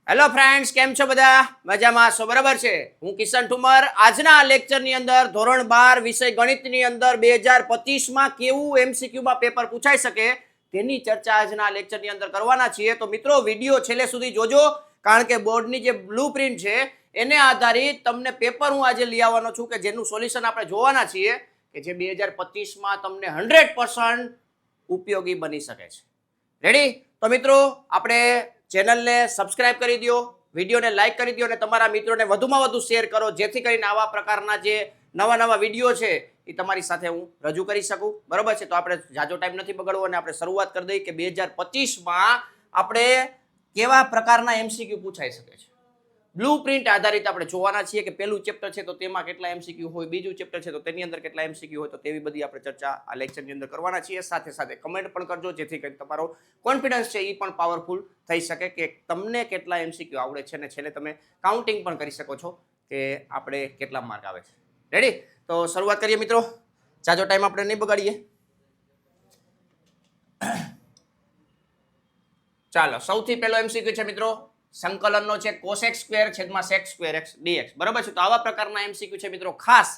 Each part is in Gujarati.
હેલો ફ્રેન્ડ્સ, કેમ છો બધા? મજામાં છો? બરાબર છે. હું કિશન ઠુમર. આજના લેક્ચરની અંદર ધોરણ 12 વિષય ગણિતની અંદર 2025 માં કેવું એમસીક્યુ માં પેપર પૂછાઈ શકે તેની ચર્ચા આજના લેક્ચરની અંદર કરવાના છીએ. તો મિત્રો, વિડિયો છેલ્લે સુધી જોજો, કારણ કે બોર્ડની જે બ્લુપ્રિન્ટ છે એને આધારિત તમને પેપર હું આજે લઈ આવવાનો છું કે જેનું સોલ્યુશન આપણે જોવાના છીએ કે જે 2025 માં તમને 100% ઉપયોગી બની શકે છે. રેડી? તો મિત્રો, આપણે ચેનલને સબસ્ક્રાઇબ કરી દો, વિડીયોને લાઇક કરી દો અને તમારા મિત્રોને વધુમાં વધુ શેર કરો, જેથી કરીને આવા પ્રકારના જે નવા વિડીયો છે એ તમારી સાથે હું રજૂ કરી શકું. બરોબર છે. તો આપણે જાજો ટાઈમ નથી બગાડવો અને આપણે શરૂઆત કરી દઈએ કે 2025માં આપણે કેવા પ્રકારના એમસીક્યુ પૂછાઈ શકે છે. બ્લુપ્રિન્ટ આધારિત આપણે જોવાના છીએ કે પહેલું ચેપ્ટર છે તો તેમાં કેટલા એમસીક્યુ હોય, બીજું ચેપ્ટર છે તો તેની અંદર કેટલા એમસીક્યુ હોય, તો તેવી બધી આપણે ચર્ચા આ લેક્ચરની અંદર કરવાના છીએ. સાથે સાથે કમેન્ટ પણ કરજો, જેથી કરીને તમારો કોન્ફિડન્સ છે એ પણ પાવરફુલ થઈ શકે કે તમને કેટલા એમસીક્યુ આવડે છે અને છેલ્લે તમે કાઉન્ટિંગ પણ કરી શકો છો કે આપણે કેટલા માર્ક આવે છે. રેડી? તો શરૂઆત કરીએ મિત્રો. જાજો ટાઈમ આપણે નહીં બગાડીએ. ચાલો, સૌથી પહેલો એમસીક્યુ છે મિત્રો, સંકલનનો છે cosec સ્ક્વેર છેદમાં sec સ્ક્વેર x dx. બરાબર છે. તો આવા પ્રકારના એમસીક્યુ છે મિત્રો, ખાસ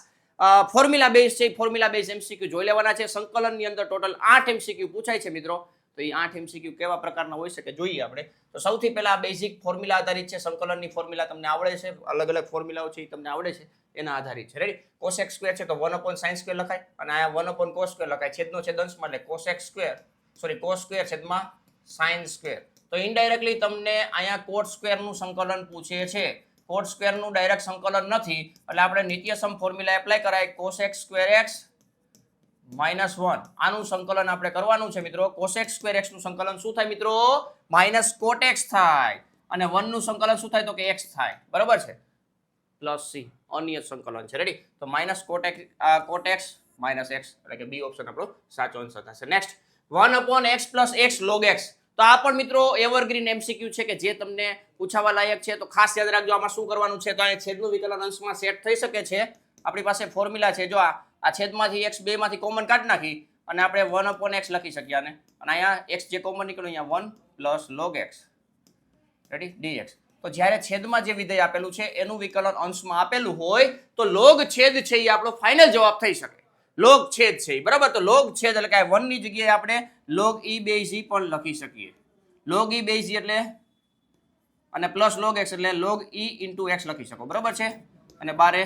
ફોર્મ્યુલા બેઝ છે, ફોર્મ્યુલા બેઝ એમસીક્યુ જોઈ લેવાના છે. સંકલનની અંદર ટોટલ 8 એમસીક્યુ પૂછાય છે મિત્રો. તો એ 8 એમસીક્યુ કેવા પ્રકારના હોઈ શકે જોઈએ આપણે. તો સૌથી પહેલા બેઝિક ફોર્મ્યુલા આધારિત છે. સંકલનની ફોર્મ્યુલા તમને આવડે છે, અલગ અલગ ફોર્મ્યુલાઓ છે એ તમને આવડે છે, એના આધારિત છે. રેડી? cosec સ્ક્વેર છે તો 1/sin સ્ક્વેર લખાય અને આ 1/cos સ્ક્વેર લખાય. છેદનો છેદ અંશમાં એટલે cosec સ્ક્વેર cos સ્ક્વેર છેદમાં sin સ્ક્વેર. તો ઇનડાયરેક્ટલી તમને અહીંયા કોટ સ્ક્વેરનું સંકલન પૂછે છે. કોટ સ્ક્વેરનું ડાયરેક્ટ સંકલન નથી એટલે આપણે નિત્યસમ ફોર્મ્યુલા એપ્લાય કરાય. cosec સ્ક્વેર x -1 આનું સંકલન આપણે કરવાનું છે મિત્રો. cosec સ્ક્વેર x નું સંકલન શું થાય મિત્રો? -cot x થાય. અને 1 નું સંકલન શું થાય? તો કે x થાય. બરાબર છે. પ્લસ c અનિયત સંકલન છે. રેડી? તો -cot x -x એટલે કે બી ઓપ્શન આપણો સાચો આન્સર થશે. Next, 1/x + x log x. તો આ પણ મિત્રો એવરગ્રીન એમસીક્યુ છે કે જે તમને પૂછાવા લાયક છે. તો ખાસ યાદ રાખજો આમાં શું કરવાનું છે. તો અહીંયા છેદનું વિકલન અંશમાં સેટ થઈ શકે છે. આપણી પાસે ફોર્મ્યુલા છે. જો આ છેદમાંથી x બેમાંથી કોમન કાઢી નાખી અને આપણે 1/x લખી શકીએ અને અહીંયા x જે કોમન નીકળ્યું અહીંયા 1 + log x. રેડી? dx. તો જ્યારે છેદમાં જે વિધેય આપેલું છે એનું વિકલન અંશમાં આપેલું હોય તો લોગ છેદ છે એ આપણો ફાઇનલ જવાબ થઈ શકે. લોગ છેદ છે. બરાબર? તો લોગ છેદ એટલે કે 1 ની જગ્યાએ આપણે log e બેઝ e પણ લખી શકીએ. log e બેઝ e એટલે અને પ્લસ log x એટલે log e * x લખી શકો. બરાબર છે? અને બારે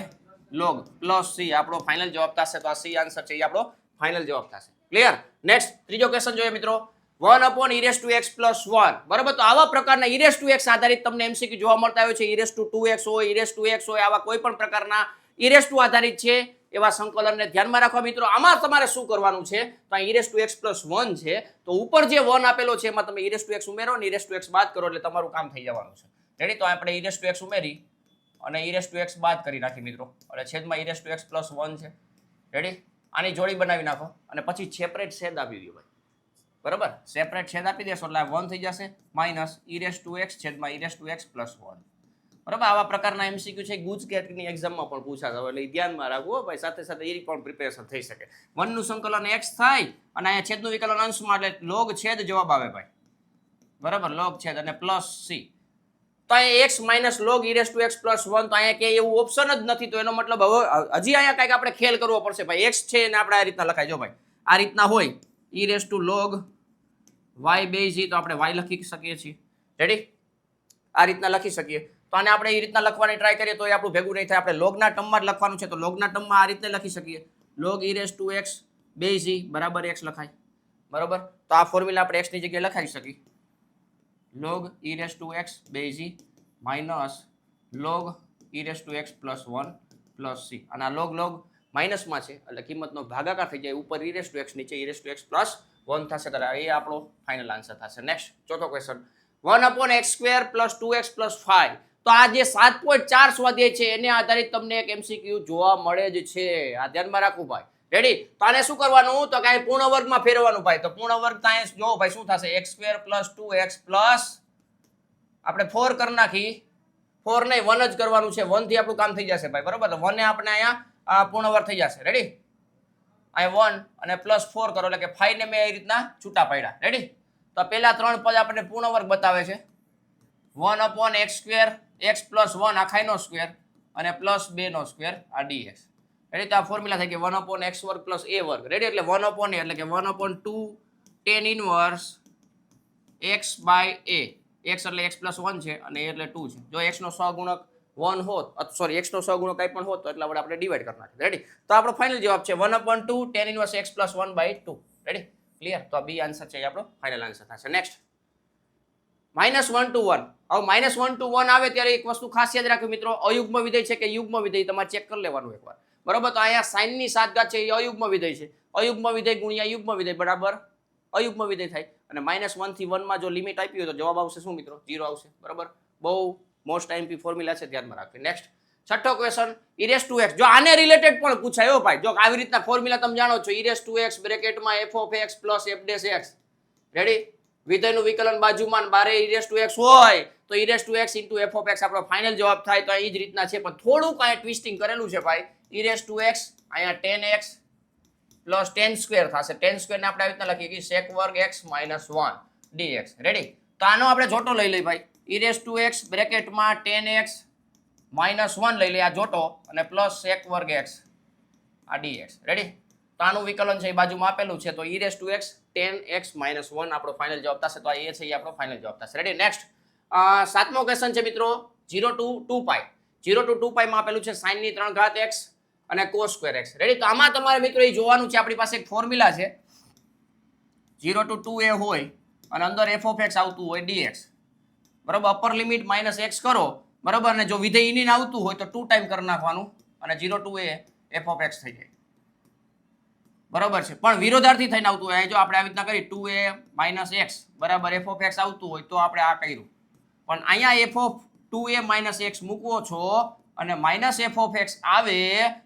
log પ્લસ c આપણો ફાઇનલ જવાબ થશે. તો આ c આન્સર છે એ આપણો ફાઇનલ જવાબ થશે. ક્લિયર? નેક્સ્ટ, ત્રીજો ક્વેશ્ચન જોઈએ મિત્રો. 1/e⁻x + 1. બરાબર? તો આવા પ્રકારના e⁻x આધારિત તમને એમસીક્યુ જોવા મળતા હોય છે. e⁻2x હોય, e⁻x હોય, આવા કોઈ પણ પ્રકારના e⁻ આધારિત છે એવા સંકલનને ધ્યાનમાં રાખવા મિત્રો. આમાં તમારે શું કરવાનું છે? તો e⁻x + 1 છે તો ઉપર જે 1 આપેલો છે એમાં તમે e⁻x ઉમેરો અને e⁻x બાદ કરો એટલે તમારું કામ થઈ જવાનું છે. રેડી? તો આપણે e⁻x ઉમેરી અને e⁻x બાદ કરી નાખી મિત્રો. એટલે છેદમાં e⁻x + 1 છે. રેડી? આની જોડી બનાવી નાખો અને પછી સેપરેટ છેદ આપી દો ભાઈ. બરાબર? સેપરેટ છેદ આપી દેશો એટલે 1 થઈ જશે માઇનસ e⁻x છેદમાં e⁻x + 1. બરાબર? આવા પ્રકારના એમસીક્યુ છે ગુજકેટની એક્ઝામમાં પણ પૂછાતા હોય એટલે ધ્યાનમાં રાખવું ભાઈ. સાથે સાથે એ પણ પ્રિપેરેશન થઈ શકે. 1 નું સંકલન x થાય અને અહીંયા છેદનું વિકલન અંશમાં એટલે log છેદ જવાબ આવે ભાઈ. બરાબર? log છેદ અને પ્લસ c. તો અહીંયા x - log e⁻x + 1. તો અહીંયા કે એવું ઓપ્શન જ નથી. તો એનો મતલબ હવે હજી અહીંયા કંઈક આપણે ખેલ કરવો પડશે ભાઈ. x છે ને આપણે આ રીતના લખાય. જો ભાઈ આ રીતના હોય e⁻log y બેઝ e તો આપણે y લખી શકીએ છીએ. રેડી? આ રીતના લખી શકીએ. તો આને આપણે એ રીતના લખવાની ટ્રાય કરીએ તો એ આપણું ભેગું નહીં થાય. આપણે લોગના ટર્મમાં જ લખવાનું છે. તો લોગના ટર્મમાં આ રીતે લખી શકીએ. log e⁻x બેઝ e બરાબર x લખાય. બરાબર? તો આ ફોર્મ્યુલા આપણે x ની જગ્યાએ લખાવી શકીએ. log e⁻x base e minus log e⁻x + 1 + c. અને આ log માઇનસમાં છે એટલે કિંમતનો ભાગાકાર થઈ જાય. ઉપર e⁻x નીચે e⁻x + 1 થશે. ત્યારે એ આપણો ફાઇનલ આન્સર થશે. નેક્સ્ટ, ચોથો ક્વેશ્ચન. 1/x² + 2x + 5. તો આ જે 7.4 સ્વાધ્યાય છે એને આધારિત તમને એક એમસીક્યુ જોવા મળે જ છે. આ ધ્યાનમાં રાખવું ભાઈ. રેડી? તો આને શું કરવાનું? તો કાંઈ પૂર્ણ વર્ગમાં ફેરવવાનું ભાઈ. તો પૂર્ણ વર્ગ ત્યાં જો ભાઈ શું થશે? x² + 2x પ્લસ આપણે 4 કરી નાખી. 4 નહીં 1 જ કરવાનું છે. 1 થી આપણું કામ થઈ જશે ભાઈ. બરાબર? તો 1 ને આપણે અહીંયા પૂર્ણ વર્ગ થઈ જશે. રેડી? અહીંયા 1 અને +4 કરો એટલે કે 5 ને મેં એ રીતના છૂટા પાડ્યા. રેડી? તો પહેલા 3 પદ આપણે પૂર્ણ વર્ગ બતાવે છે. 1/x² x + 1 આખાઈનો સ્ક્વેર અને +2 નો સ્ક્વેર આ dx. રેડી? તો આ ફોર્મ્યુલા થઈ ગઈ 1/x² + a². રેડી? એટલે 1/a એટલે કે 1/2 tan ઇનવર્સ x/a. x એટલે x + 1 છે અને a એટલે 2 છે. જો x નો સહગુણક 1 હોત, સોરી x નો સહગુણક કંઈ પણ હોત તો એટલા વડે આપણે ડિવાઈડ કરી નાખીએ. રેડી? તો આપણો ફાઇનલ જવાબ છે 1/2 tan inverse x + 1/2. Ready? Clear? તો આ બી આન્સર છે, આપણો ફાઇનલ આન્સર થશે. Next -1 to 1. હવે -1 to 1 આવે ત્યારે એક વસ્તુ ખાસ યાદ રાખવી મિત્રો, અયુગ્મ વિધેય છે કે યુગ્મ વિધેય તમારે ચેક કરી લેવાનું એકવાર. બરોબર? તો અહીંયા sin ની 7 છે એ અયુગ્મ વિધેય છે. અયુગ્મ વિધેય ગુણ્યા યુગ્મ વિધેય બરાબર અયુગ્મ વિધેય થાય. અને -1 થી 1 માં જો લિમિટ આપી હોય તો જવાબ આવશે શું મિત્રો? 0 આવશે. બરાબર? બહુ મોસ્ટ આઈએમપી ફોર્મ્યુલા છે, ધ્યાનમાં રાખવી. નેક્સ્ટ છઠ્ઠો ક્વેશ્ચન e⁻⁴ જો આને રિલેટેડ પણ પૂછાયો ભાઈ. જો આવી રીતના ફોર્મ્યુલા તમે જાણો છો, e⁻⁴ બ્રેકેટમાં f(x) + f'(x). રેડી? વિધેયનું વિકલન બાજુમાં બારે e⁻⁴ હોય તો e⁻⁴ into f(x) આપણો ફાઇનલ જવાબ થાય. તો આ જ રીતના છે, પણ થોડુંક અહીંયા ટ્વિસ્ટિંગ કરેલું છે ભાઈ. e⁻⁴ અહીંયા 10x + tan² થશે. tan² ને આપણે આવી રીતના લખીએ કે sec² x - 1 dx. રેડી? તો આનો આપણે જોટો લઈ લઈએ ભાઈ. e⁻⁴ બ્રેકેટમાં 10x - 1 લઈ લઈએ આ જોટો અને +sec² x આ dx. રેડી? તો આનું વિકલન છે એ બાજુમાં આપેલું છે. તો e⁻⁴ 10x - 1 આપણો ફાઇનલ જવાબ થશે. તો આ એ છે એ આપણો ફાઇનલ જવાબ થશે. રેડી? નેક્સ્ટ સાતમો ક્વેશ્ચન છે મિત્રો 0 to 2π. 0 to 2π માં આપેલું છે sin ની 3 ઘાત x અને cos² x. રેડી? તો આમાં તમારે મિત્રો એ જોવાનું છે, આપણી પાસે એક ફોર્મ્યુલા છે 0 to 2a હોય અને અંદર f(x) આવતું હોય dx. બરાબર? અપર લિમિટ -x કરો. બરાબર? અને જો વિધેય ઇન આવતું હોય તો 2 ટાઈમ કરી નાખવાનું અને 0 to a f(x) થઈ જાય. બરાબર છે? પણ વિરોધાર્થી થઈને આવતું હોય. જો આપણે આવી રીતના કરી 2a - x બરાબર f(x) આવતું હોય તો આપણે આ કર્યું. પણ અહીંયા f(2a - x) મૂકવો છો અને -f(x) આવે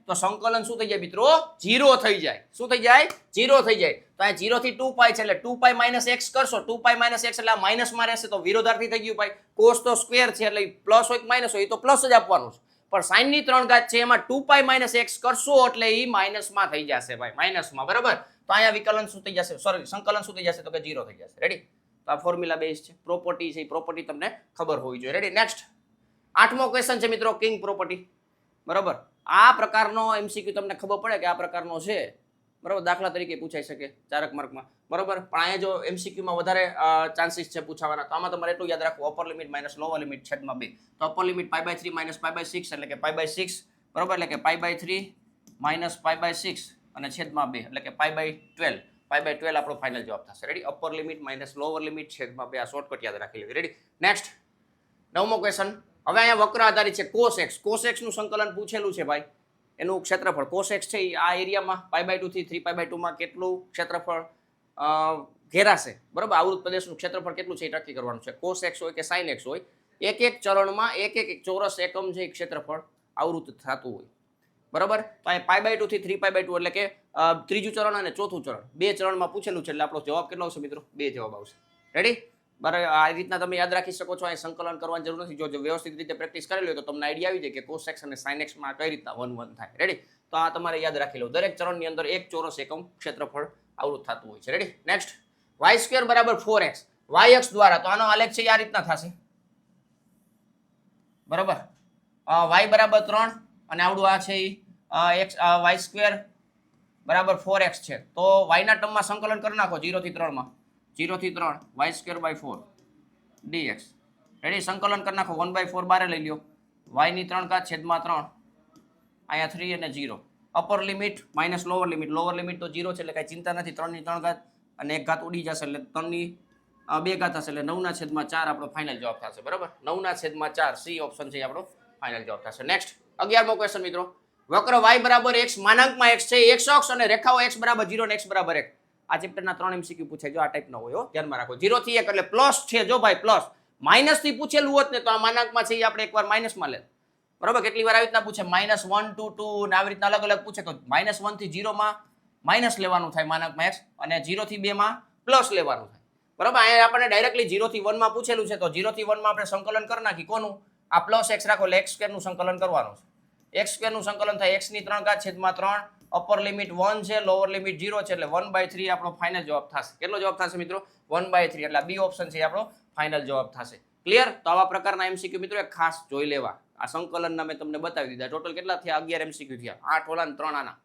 તો સંકલન શું થઈ જાય મિત્રો? 0 થઈ જાય. શું થઈ જાય? 0 થઈ જાય. તો આ 0 થી 2π છે એટલે 2π - x કરશો. 2π - x એટલે આ માઇનસમાં રહેશે તો વિરોધાર્થી થઈ ગયું ભાઈ. cos તો સ્ક્વેર છે એટલે પ્લસ હોય કે માઇનસ હોય એ તો પ્લસ જ આપવાનું છે. પણ sin ની 3 ઘાત છે એમાં 2π - x કરશો એટલે એ માઇનસમાં થઈ જશે ભાઈ, માઇનસમાં. બરાબર? તો અહીંયા વિકલન શું થઈ જશે? સોરી, સંકલન શું થઈ જશે? તો કે 0 થઈ જશે. રેડી? તો આ ફોર્મ્યુલા બેઝ છે. પ્રોપર્ટી છે, પ્રોપર્ટી તમને ખબર હોવી જોઈએ. રેડી? નેક્સ્ટ આઠમો ક્વેશ્ચન છે મિત્રો કિંગ પ્રોપર્ટી. બરાબર? આ પ્રકારનો MCQ તમને ખબર પડે કે આ પ્રકારનો છે. બરાબર? દાખલા તરીકે પૂછાઈ શકે ચારક માર્કમાં. બરાબર? પણ અહીંયા જો MCQ માં વધારે ચાન્સીસ છે પૂછાવાના. તો આમાં તમારે એટલું યાદ રાખવું, અપર લિમિટ - લોઅર લિમિટ છેદમાં 2. તો અપર લિમિટ π/3 - π/6 એટલે કે π/6. બરાબર? એટલે કે π/3 - π/6 અને છેદમાં 2 એટલે કે π/12. π/12 આપણો ફાઇનલ જવાબ થશે. Ready? Upper limit - lower limit છેદમાં 2. આ શોર્ટકટ યાદ રાખી લેવી. રેડી? નેક્સ્ટ નવમો ક્વેશ્ચન. હવે અહીંયા વક્ર આધારિત છે cos x. cos x નું સંકલન પૂછેલું છે ભાઈ. એનું ક્ષેત્રફળ cos x છે આ એરિયામાં π/2 થી 3π/2 માં કેટલું ક્ષેત્રફળ ઘેરાશે. બરાબર? આવૃત પ્રદેશનું ક્ષેત્રફળ કેટલું છે એ નક્કી કરવાનું છે. cos x હોય કે sin x હોય, એક એક ચરણમાં એક ચોરસ એકમ છે ક્ષેત્રફળ આવૃત થતું હોય. બરાબર? તો અહીંયા π/2 થી 3π/2 એટલે કે ત્રીજું ચરણ અને ચોથું ચરણ, 2 ચરણમાં પૂછેલું છે એટલે આપણો જવાબ કેટલો આવશે મિત્રો? 2 જવાબ આવશે. રેડી? બરાબર? આ રીતના તમે યાદ રાખી શકો છો. અહીં સંકલન કરવાની જરૂર નથી. જો વ્યવસ્થિત રીતે પ્રેક્ટિસ કરેલી હોય તો તમને આઈડિયા આવી જાય કે cos x અને sin x માં કઈ રીતના 1 થાય. રેડી? તો આ તમારે યાદ રાખી લો. દરેક ચરણની અંદર એક ચોરસ એકમ ક્ષેત્રફળ આવૃત થતું હોય છે. Ready? Next y² = 4x. y અક્ષ દ્વારા તો આનો આલેખ છે આ રીતના થશે. બરાબર? y = 3 અને આવડું આ છે x y² = 4x છે. તો y ના ટર્મમાં સંકલન કરી નાખો 0 થી 3 માં. 0 થી 3 y²/4 dx. રેડી? સંકલન કરી નાખો 1/4 બારે લઈ લ્યો. y ની 3 ઘાત છેદમાં 3 અહીંયા 3 અને 0. Upper limit - lower limit. Lower limit તો 0 છે એટલે કાંઈ ચિંતા નથી. 3 ની 3 ઘાત અને 1 ઘાત ઉડી જશે એટલે 3 ની 2 ઘાત થશે એટલે 9/4 આપણો ફાઇનલ જવાબ થશે. બરાબર? 9/4 સી ઓપ્શન છે આપણો ફાઇનલ જવાબ થશે. નેક્સ્ટ 11મો ક્વેશ્ચન મિત્રો. વક્ર y = x માનાંકમાં x છે, x અક્ષ અને રેખાઓ x = 0 અને x = 1. આ ચેપ્ટરના 3 MCQ પૂછાય. જો આ ટાઈપનો હોય ધ્યાનમાં રાખો. 0 થી 1 એટલે પ્લસ છે. જો ભાઈ પ્લસ, માઇનસ થી પૂછેલું હોત ને તો આ માનાંકમાં છે એ આપણે એકવાર માઇનસમાં લે. બરાબર? કેટલી વાર આવી રીતના પૂછે -1 to 2 ને આવી રીતના અલગ અલગ પૂછે. તો -1 થી 0 માં માઇનસ લેવાનું થાય માનાંકમાં x અને 0 થી 2 માં પ્લસ લેવાનું થાય. બરાબર? અહીંયા આપણને ડાયરેક્ટલી 0 થી 1 માં પૂછેલું છે તો 0 થી 1 માં આપણે સંકલન કરી નાખી. કોનું? આ +x રાખો એટલે x² નું સંકલન કરવાનું છે. x² નું સંકલન થાય x ની 3 ઘાત છેદમાં 3. અપર લિમિટ 1 છે, લોઅર લિમિટ 0 છે એટલે 1/3 આપણો ફાઇનલ જવાબ થશે. કેટલો જવાબ થશે મિત્રો? 1/3 એટલે બી ઓપ્શન છે આપણો ફાઇનલ જવાબ થશે. ક્લિયર? તો આવા પ્રકારના એમસીક્યુ મિત્રો એક ખાસ જોઈ લેવા. આ સંકલનના મેં તમને બતાવી દીધા. ટોટલ કેટલા થયા? 11 એમસીક્યુ થયા. 8 ઓલા ને 3 આના.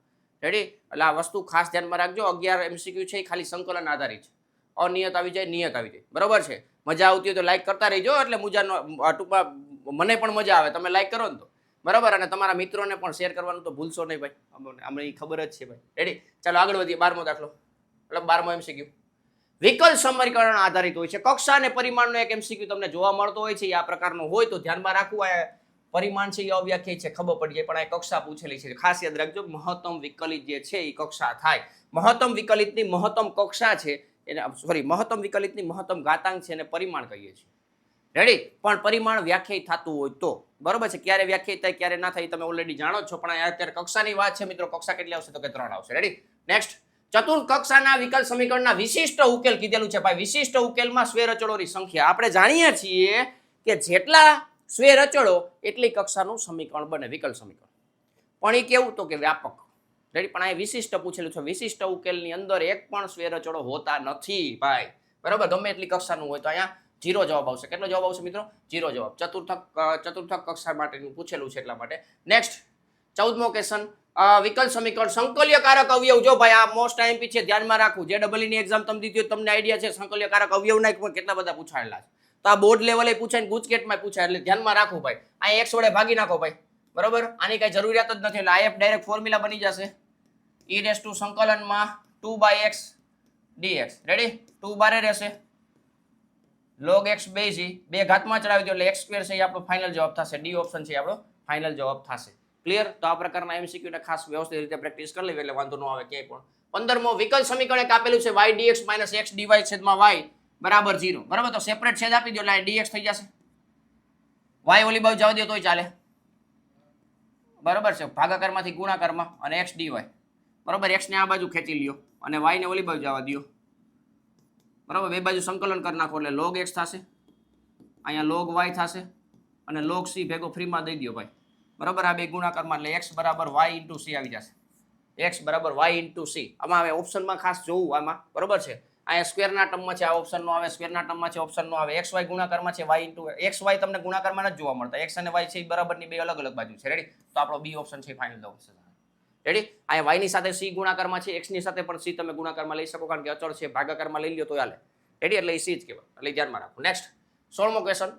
રેડી? એટલે આ વસ્તુ ખાસ ધ્યાનમાં રાખજો. 11 એમસીક્યુ છે એ ખાલી સંકલન આધારિત છે. અનિયત આવી જાય, નિયત આવી જાય. બરોબર છે? મજા આવતી હોય તો લાઈક કરતા રહેજો, એટલે મુજાનો ટૂંકમાં મને પણ મજા આવે. તમે લાઈક કરો ને તો બરાબર, અને તમારા મિત્રોને પણ શેર કરવાનું તો ભૂલશો નહીં ભાઈ. અમને ખબર જ છે ભાઈ. રેડી? ચાલો આગળ વધીએ. 12મો દાખલો, એટલે 12મો એમસીક્યુ વિકલ સમીકરણ આધારિત હોય છે. કક્ષા અને પરિમાણનો એક એમસીક્યુ તમને જોવા મળતો હોય છે. આ પ્રકારનો હોય તો ધ્યાનમાં રાખવું. આ પરિમાણ છે એ અવ્યાખ્યાયિત છે, ખબર પડી જાય, પણ આ કક્ષા પૂછેલી છે. ખાસ યાદ રાખજો, મહત્તમ વિકલિત જે છે એ કક્ષા થાય. મહત્તમ વિકલિતની મહત્તમ કક્ષા છે એને, સોરી, મહત્તમ વિકલિતની મહત્તમ ઘાતાંક છે એને પરિમાણ કહીએ છીએ. રેડી? પણ પરિમાણ વ્યાખ્યાયિત થતું હોય તો બરોબર છે. ક્યારે વ્યાખ્યાયિત થાય ક્યારે ના થાય તમે ઓલરેડી જાણો છો, પણ અત્યારે કક્ષાની વાત છે મિત્રો. કક્ષા કેટલી આવશે? તો કે 3 આવશે. રેડી? નેક્સ્ટ, ચતુર્થ કક્ષાના વિકલ સમીકરણના વિશિષ્ટ ઉકેલ કીધેલું છે ભાઈ. વિશિષ્ટ ઉકેલમાં સ્વેરચળોની સંખ્યા. આપણે જાણીએ છીએ કે જેટલા સ્વેરચળો એટલી કક્ષાનું સમીકરણ બને, વિકલ સમીકરણ. પણ એ કેવું? તો કે વ્યાપક. રેડી? પણ આ વિશિષ્ટ પૂછેલું છે. વિશિષ્ટ ઉકેલની અંદર એક પણ સ્વેરચળો હોતા નથી ભાઈ. બરાબર? ગમે એટલી કક્ષાનું હોય તો અહીંયા 0 જવાબ આવશે. કેટલો જવાબ આવશે મિત્રો? 0 જવાબ. ચતુર્થ કક્ષા માટેનું પૂછેલું છે એટલા માટે. નેક્સ્ટ, 14મો ક્વેશ્ચન, વિકલ સમીકરણ સંકલ્યકારક અવયવ. જો ભાઈ આ મોસ્ટ આઈએમપી છે, ધ્યાનમાં રાખવું. જે ડબલ ની એક્ઝામ તમે દીધી તમને આઈડિયા છે. સંકલ્યકારક અવયવના કેટલા બધા પૂછાયેલા છે. તો આ બોર્ડ લેવલે પૂછાય, ગુજકેટમાં પૂછાય, એટલે ધ્યાનમાં રાખવું ભાઈ. આ x વડે ભાગી નાખો ભાઈ. બરોબર? આની કઈ જરૂરિયાત જ નથી, એટલે IF ડાયરેક્ટ ફોર્મ્યુલા બની જશે. e સંકલનમાં 2/x dx. રેડી? 2 બારે રહેશે, log x બે ઘાતમાં ચડાવી દો એટલે x² છે એ આપણો ફાઇનલ જવાબ થશે. ડી ઓપ્શન છે આપણો ફાઇનલ જવાબ થશે. ક્લિયર? તો આ પ્રકારના એમસીક્યુ ને ખાસ વ્યવસ્થિત રીતે પ્રેક્ટિસ કરી લેવી એટલે વાંધો ન આવે ક્યાંય પણ. 15મો વિકલ સમીકરણ એક આપેલું છે y dx - x dy છેદમાં y બરાબર 0. બરાબર? તો સેપરેટ છેદ આપી દો એટલે dx થઈ જશે. y ઓલી બાજુ જવા દો તોય ચાલે. બરાબર છે? ભાગાકારમાંથી ગુણાકારમાં અને x dy. બરાબર? x ને આ બાજુ ખેંચી લ્યો અને y ને ઓલી બાજુ જવા દો. બરાબર? બે બાજુ સંકલન કરી નાખો એટલે log x થશે, અહીંયા log y થશે, અને log c ભેગો ફ્રીમાં દઈ દો ભાઈ. બરાબર? આ બે ગુણાકારમાં એટલે x બરાબર y ઇન્ટુ c આવી જશે. x બરાબર y ઇન્ટુ c. આમાં હવે ઓપ્શનમાં ખાસ જોવું આમાં. બરાબર છે? અહીંયા સ્ક્વેરના ટર્મમાં છે, આ ઓપ્શન નો આવે. સ્ક્વેરના ટર્મમાં છે, ઓપ્શન નો આવે. xy ગુણાકારમાં છે, y ઇન્ટુ xy તમને ગુણાકારમાં નથી જોવા મળતા. x અને y છે એ બરાબરની બે અલગ અલગ બાજુ છે. રેડી? તો આપણો બી ઓપ્શન છે ફાઇનલ ઓપ્શન. રેડી? અહીંયા y ની સાથે c ગુણાકારમાં છે, x ની સાથે પણ c તમે ગુણાકારમાં લઈ શકો, કારણ કે અચળ છે. ભાગાકારમાં લઈ લ્યો તો હાલે. રેડી? એટલે એ c જ કહેવાય, એટલે ધ્યાનમાં રાખો. નેક્સ્ટ, 16મો ક્વેશ્ચન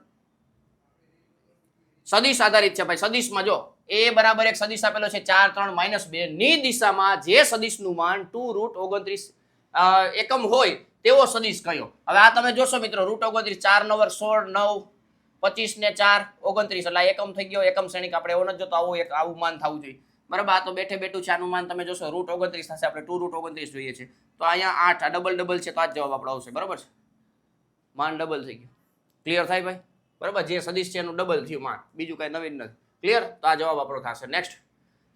સદિશ આધારિત છે ભાઈ. સદિશમાં જો a બરાબર એક સદિશ આપેલો છે 4 3 -2 ની દિશામાં જે સદિશનું માન 2√29 એકમ હોય તેવો સદિશ કયો? હવે આ તમે જોશો મિત્રો, √29 4 9 16 9 25 ને 4 29 એટલે એકમ થઈ ગયો. એકમ શ્રેણિક આપણે એવો નથી જોતો, આવું માન થવું જોઈએ. બરાબર? આ તો બેઠે બેઠું છે. આનું માન તમે જોશો √29 થશે. આપણે 2√29 જોઈએ છે તો અહીંયા 8 આ ડબલ છે તો આ જ જવાબ આપણો આવશે. બરાબર છે? માન ડબલ થઈ ગયું. ક્લિયર થાય ભાઈ? બરાબર? જે સદિશ છે એનું ડબલ થયું માન, બીજું કઈ નવીન નથી. ક્લિયર? તો આ જવાબ આપણો થશે. નેક્સ્ટ,